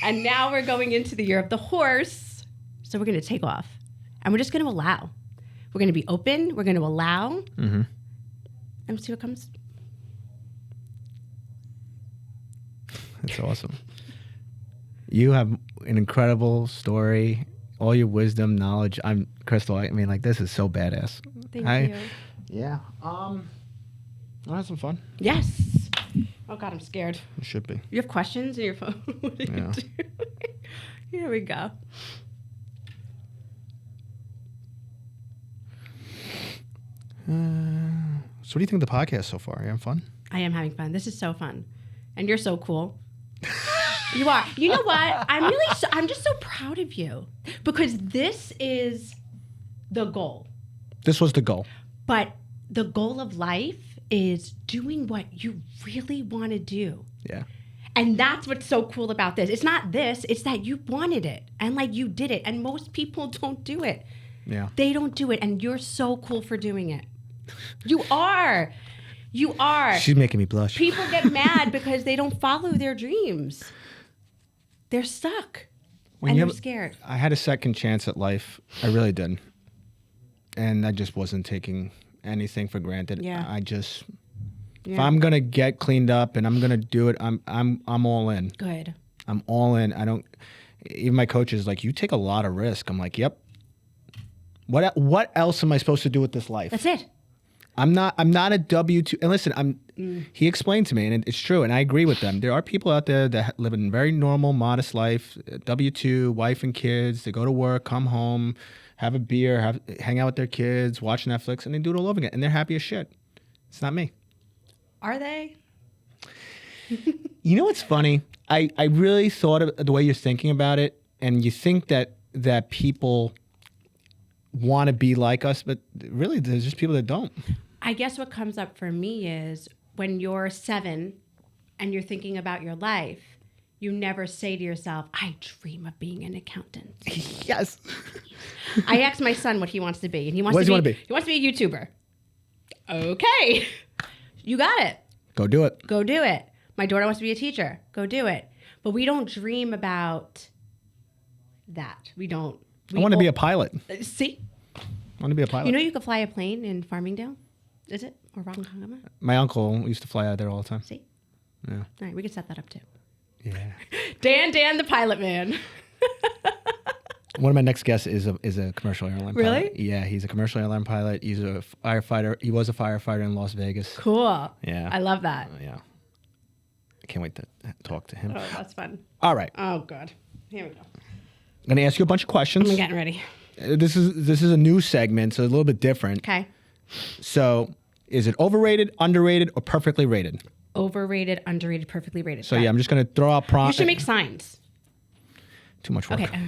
And now we're going into the year of the horse. So we're going to take off. And we're just going to allow. We're going to be open. We're going to allow. Mm-hmm. And see what comes. That's awesome. You have an incredible story. All your wisdom, knowledge. I'm Krystal. I mean, like, this is so badass. Thank you. Yeah. I had some fun. Yes. Oh God, I'm scared. It should be. You have questions in your phone? What do you do? Here we go. So what do you think of the podcast so far? Are you having fun? I am having fun. This is so fun. And you're so cool. You are. You know what? I'm just so proud of you because this is the goal. This was the goal. But the goal of life is doing what you really want to do. Yeah. And that's what's so cool about this. It's not this, it's that you wanted it and like you did it. And most people don't do it. Yeah. They don't do it. And you're so cool for doing it. You are. You are. She's making me blush. People get mad because they don't follow their dreams. They're stuck. And they're scared. I had a second chance at life. I really did. And I just wasn't taking anything for granted. Yeah. If I'm gonna get cleaned up and I'm gonna do it, I'm all in. Good. I'm all in. I don't. Even my coach is like, you take a lot of risk. I'm like, yep. What else am I supposed to do with this life? That's it. I'm not a W-2. And listen, he explained to me, and it's true, and I agree with them. There are people out there that live a very normal, modest life, W-2, wife and kids. They go to work, come home, have a beer, hang out with their kids, watch Netflix, and they do it all over again. And they're happy as shit. It's not me. Are they? You know what's funny? I really thought of the way you're thinking about it, and you think that people want to be like us, but really there's just people that don't. I guess what comes up for me is when you're 7 and you're thinking about your life, you never say to yourself, I dream of being an accountant. Yes. I asked my son what he wants to be, and he wants What does he want to be? He wants to be a YouTuber. Okay. You got it. Go do it. Go do it. My daughter wants to be a teacher. Go do it. But we don't dream about that. We don't. I want to be a pilot. See? I want to be a pilot. You know you could fly a plane in Farmingdale? Is it? Or Ronkonkoma? My uncle used to fly out there all the time. See? Yeah. All right, we could set that up too. Yeah. Dan the pilot man. One of my next guests is a commercial airline pilot. Really? Yeah, he's a commercial airline pilot. He's a firefighter. He was a firefighter in Las Vegas. Cool. Yeah. I love that. Yeah. I can't wait to talk to him. Oh, that's fun. All right. Oh, God. Here we go. I'm going to ask you a bunch of questions. I'm getting ready. This is a new segment, so a little bit different. Okay. So, is it overrated, underrated, or perfectly rated? Overrated, underrated, perfectly rated. So, yeah, I'm just going to throw out You prompts. should make signs. Too much work. Okay.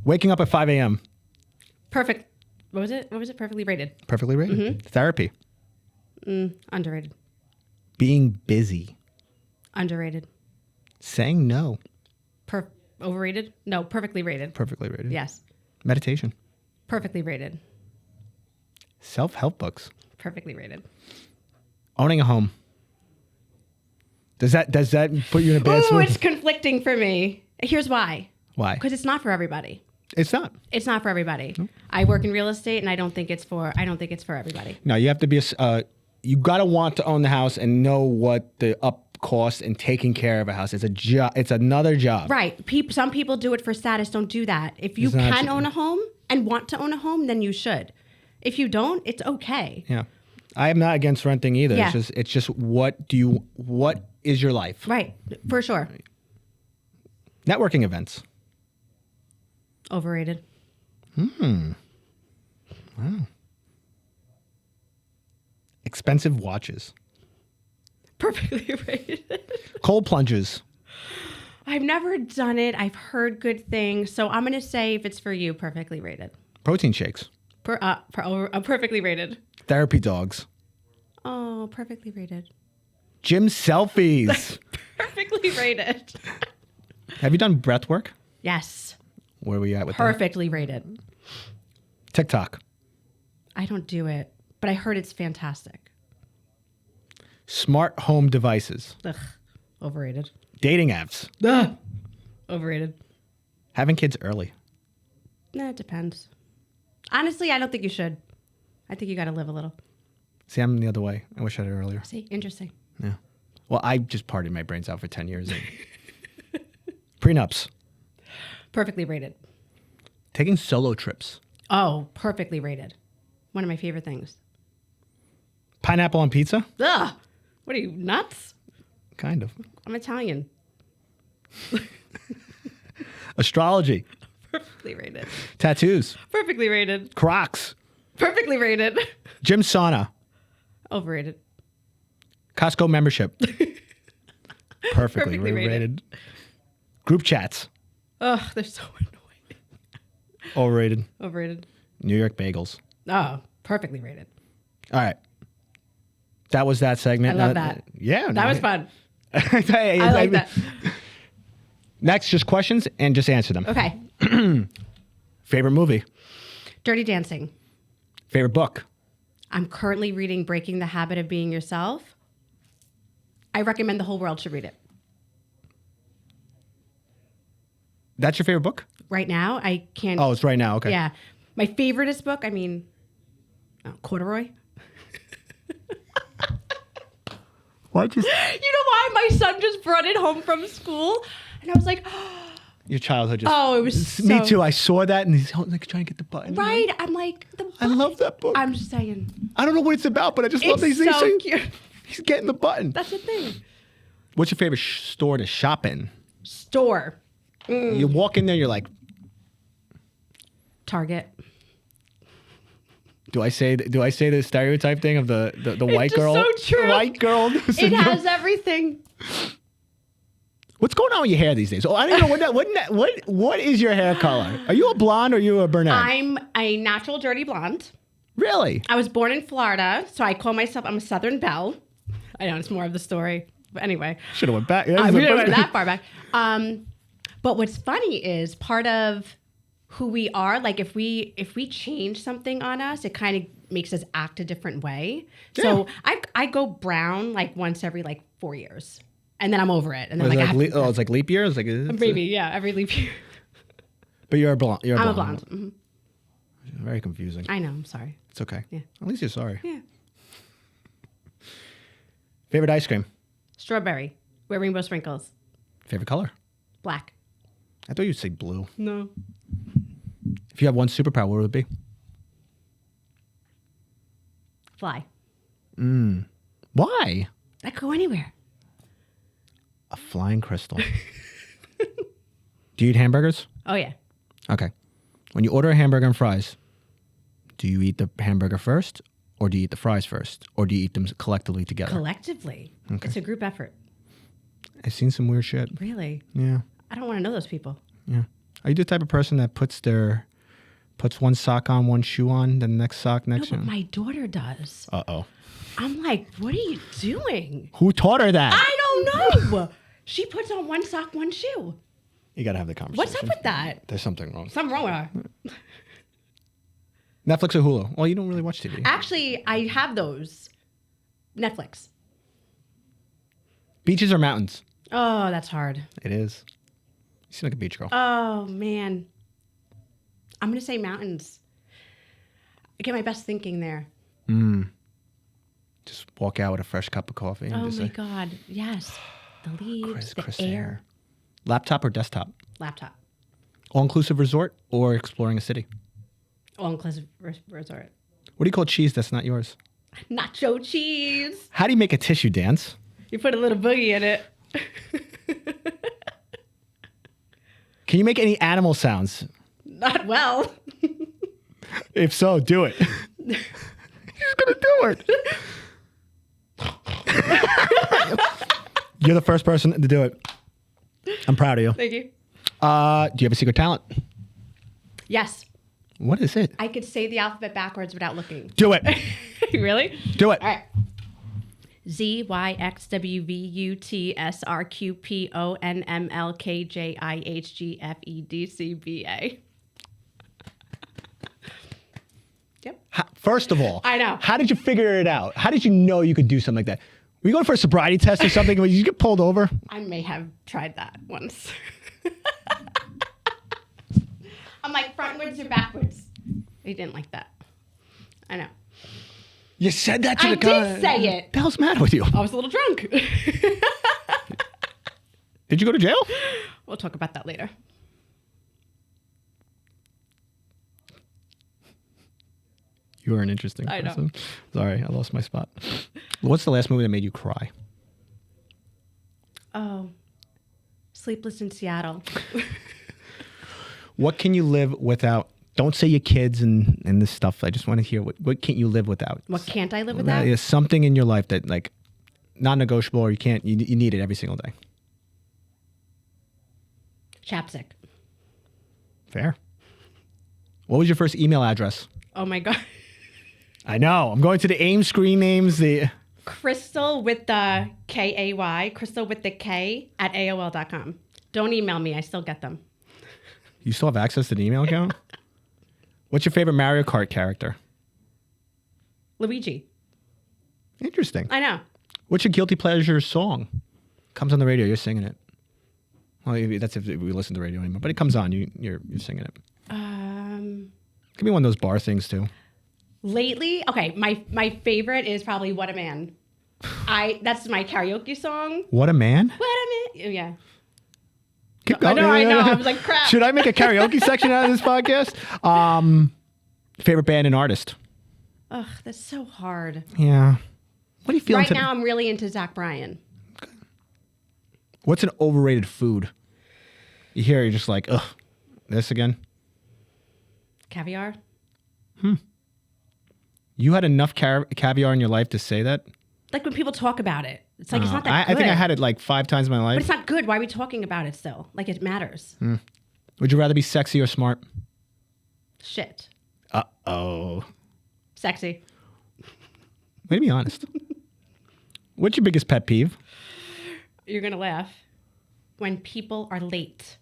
Waking up at 5 a.m. Perfect. What was it? Perfectly rated. Perfectly rated. Mm-hmm. Therapy. Underrated. Being busy. Underrated. Saying no. Overrated? No, perfectly rated. Perfectly rated. Yes. Meditation. Perfectly rated. Self-help books. Perfectly rated. Owning a home. Does that put you in a bad Ooh, spot? it's conflicting for me. Here's why. Why? Because it's not for everybody. It's not. It's not for everybody. I work in real estate, and I don't think it's for everybody. No, you have to be you got to want to own the house and know what the up cost and taking care of a house. It's a job. It's another job. Right. Some people do it for status. Don't do that. If you can own a home and want to own a home, then you should. If you don't, it's okay. Yeah. I am not against renting either. Yeah. It's just what is your life? Right. For sure. Networking events. Overrated. Wow. Expensive watches. Perfectly rated. Cold plunges. I've never done it. I've heard good things. So I'm going to say if it's for you, perfectly rated. Protein shakes. Perfectly rated. Therapy dogs. Oh, perfectly rated. Gym selfies. Perfectly rated. Have you done breath work? Yes. Where are we at with Perfectly rated. that? TikTok. I don't do it, but I heard it's fantastic. Smart home devices. Ugh. Overrated. Dating apps. Ugh. Overrated. Having kids early. Nah, it depends. Honestly, I don't think you should. I think you got to live a little. See, I'm the other way. I wish I had it earlier. See? Interesting. Yeah. Well, I just partied my brains out for 10 years. Prenups. Perfectly rated. Taking solo trips. Oh, perfectly rated. One of my favorite things. Pineapple on pizza? Ugh. What are you, nuts? Kind of. I'm Italian. Astrology. Perfectly rated. Tattoos. Perfectly rated. Crocs. Perfectly rated. Gym sauna. Overrated. Costco membership. Perfectly Perfectly rated. rated. Group chats. Ugh, they're so annoying. Overrated. Overrated. New York bagels. Oh, perfectly rated. All right. That was that segment. I love that. Yeah. That was fun. I I like that. Next, just questions and just answer them. Okay. Favorite movie? Dirty Dancing. Favorite book? I'm currently reading Breaking the Habit of Being Yourself. I recommend the whole world should read it. That's your favorite book? Right now, I can't. Oh, it's right now. Okay. Yeah. My favoriteest book, Corduroy. Why just You know why? My son just brought it home from school. And I was like, your childhood just... oh, it was Me so- too. I saw that and he's like trying to get the button. right. I'm like, I love that book. I'm just saying. I don't know what it's about, but I just love these It's so things. cute. He's getting the button. That's the thing. What's your favorite store to shop in? Store. You walk in there, you're like, Target. do I say the stereotype thing of the white just girl? so true. White girl. It has everything. What's going on with your hair these days? Oh, I don't know what is your hair color? Are you a blonde or are you a brunette? I'm a natural dirty blonde. Really? I was born in Florida, so I call myself, I'm a Southern Belle. I know it's more of the story, but anyway. Should have went back. We didn't went that far back. But what's funny is part of who we are, like if we change something on us, it kind of makes us act a different way. Yeah. So I go brown like once every like 4 years, and then I'm over it. And then it's like leap year. It's like maybe every leap year. But you're a blonde. I'm a blonde. Mm-hmm. Very confusing. I know. I'm sorry. It's okay. Yeah. At least you're sorry. Yeah. Favorite ice cream? Strawberry with rainbow sprinkles. Favorite color? Black. I thought you'd say blue. No. If you have one superpower, what would it be? Fly. Why? I could go anywhere. A flying crystal. Do you eat hamburgers? Oh yeah. Okay. When you order a hamburger and fries, do you eat the hamburger first, or do you eat the fries first, or do you eat them collectively together? Collectively. Okay. It's a group effort. I've seen some weird shit. Really? Yeah. I don't want to know those people. Yeah. Are you the type of person that puts one sock on, one shoe on, then the next sock No, next but shoe? my daughter does. Uh-oh. I'm like, what are you doing? Who taught her that? I don't know. She puts on one sock, one shoe. You got to have the conversation. What's up with that? There's something wrong. Something wrong with her. Netflix or Hulu? Well, you don't really watch TV. Actually, I have those. Netflix. Beaches or mountains? Oh, that's hard. It is. You seem like a beach girl. Oh, man. I'm going to say mountains. I get my best thinking there. Just walk out with a fresh cup of coffee. And Oh, just my say, God. Yes. The leaves, the crisp air. Laptop or desktop? Laptop. All-inclusive resort or exploring a city? All-inclusive resort. What do you call cheese that's not yours? Nacho cheese. How do you make a tissue dance? You put a little boogie in it. Can you make any animal sounds? Not well. If so, do it. He's gonna do it. You're the first person to do it. I'm proud of you. Thank you. Do you have a secret talent? Yes. What is it? I could say the alphabet backwards without looking. Do it. Really? Do it. All right. Z Y X W V U T S R Q P O N M L K J I H G F E D C B A. Yep. First of all, I know. How did you figure it out? How did you know you could do something like that? Were you going for a sobriety test or something? Did you get pulled over? I may have tried that once. I'm like frontwards or backwards. He didn't like that. I know. You said that to I the guy. did say it. What the hell's the matter with you? I was a little drunk. Did you go to jail? We'll talk about that later. You are an interesting I know. person. Sorry, I lost my spot. What's the last movie that made you cry? Oh, Sleepless in Seattle. What can you live without? Don't say your kids and this stuff. I just want to hear what can't you live without? What can't I live without? Is something in your life that like non-negotiable or you can't you need it every single day. Chapstick. Fair. What was your first email address? Oh my God. I know. I'm going to the AIM screen names. Krystal with the K-A-Y, Krystal with the K at AOL.com. Don't email me. I still get them. You still have access to the email account? What's your favorite Mario Kart character? Luigi. Interesting. I know. What's your guilty pleasure song? Comes on the radio, you're singing it. Well, that's if we listen to radio anymore. But it comes on. You're singing it. Give me one of those bar things too. Lately, okay, my favorite is probably "What a Man." That's my karaoke song. What a man. What a man. Yeah. Keep going. I know. I was like, crap. Should I make a karaoke section out of this podcast? Favorite band and artist? Ugh, that's so hard. Yeah. What are you feeling Right now, I'm really into Zach Bryan. What's an overrated food? You hear, you're just like, ugh, this again? Caviar. You had enough caviar in your life to say that? Like when people talk about it, it's like it's not that I good. think I had it like 5 times in my life. But it's not good. Why are we talking about it still? Like it matters. Would you rather be sexy or smart? Shit. Uh-oh. Sexy. Way to be honest. What's your biggest pet peeve? You're going to laugh. When people are late.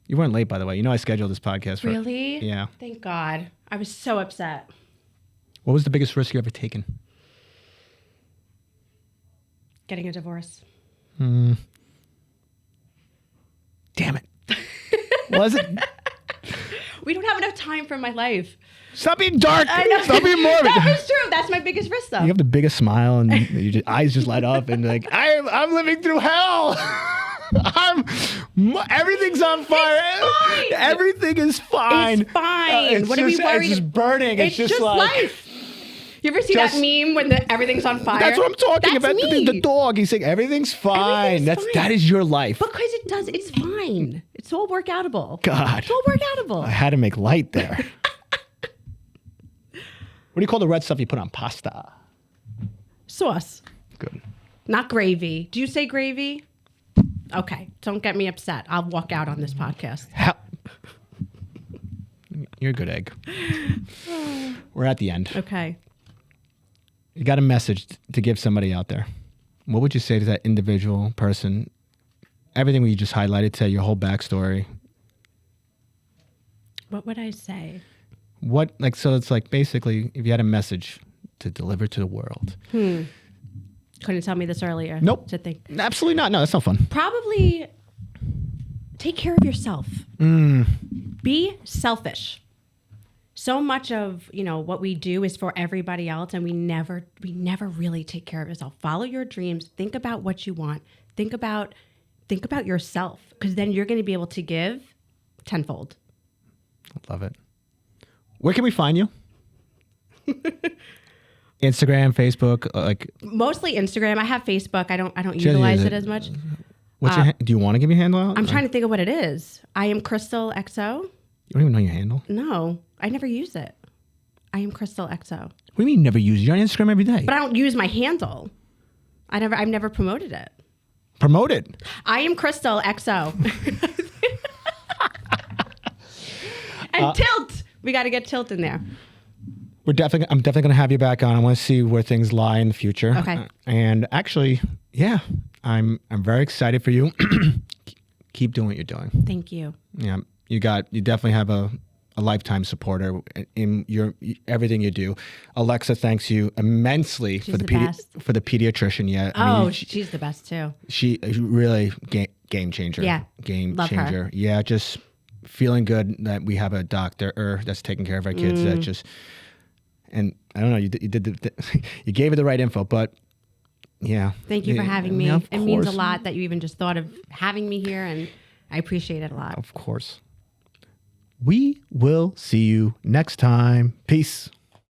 You weren't late, by the way. You know I scheduled this podcast for... Really? Yeah. Thank God. I was so upset. What was the biggest risk you ever taken? Getting a divorce. Damn it. Was it? We don't have enough time for my life. Stop being dark. I know. Stop being morbid. That is true. That's my biggest risk, though. You have the biggest smile and your eyes just light up and like, I'm living through hell. Everything's on fire. It's fine. Everything is fine. It's fine. What are we worried It's just burning. It's just like life. You ever see that meme when everything's on fire? That's what I'm talking That's about. me. The dog. He's saying everything's fine. Everything's fine. That is your life. Because it does. It's fine. It's all workoutable. God. It's all workoutable. I had to make light there. What do you call the red stuff you put on pasta? Sauce. Good. Not gravy. Do you say gravy? Okay. Don't get me upset. I'll walk out on this podcast. You're a good egg. We're at the end. Okay. You got a message to give somebody out there. What would you say to that individual person? Everything we just highlighted today, your whole backstory. What would I say? So it's like basically if you had a message to deliver to the world. Couldn't tell me this earlier. Nope. To think. Absolutely not. No, that's not fun. Probably take care of yourself. Be selfish. So much of, what we do is for everybody else, and we never really take care of yourself. Follow your dreams. Think about what you want. Think about yourself, because then you're going to be able to give tenfold. I love it. Where can we find you? Instagram, Facebook, Mostly Instagram. I have Facebook. I don't utilize it as much. What's your do you want to give your handle out? I'm trying to think of what it is. I am Krystal XO. You don't even know your handle? No, I never use it. I am Krystal XO. What do you mean you never use it? You're on Instagram every day. But I don't use my handle. I've never promoted it. Promote it. I am Krystal XO. And Tilt. We got to get Tilt in there. I'm definitely going to have you back on. I want to see where things lie in the future. Okay. And actually, yeah, I'm very excited for you. Keep doing what you're doing. Thank you. Yeah, you definitely have a lifetime supporter in your everything you do. Alexa thanks you immensely She's for the best. for the pediatrician. Yeah. She's the best too. She really game changer. Yeah. Game Love changer. her. Yeah, just feeling good that we have a doctor that's taking care of our kids. That just, and I don't know, you did you gave her the right info, but yeah. Thank you for having me. Of It means a course. lot that you even just thought of having me here, and I appreciate it a lot. Of course. We will see you next time. Peace.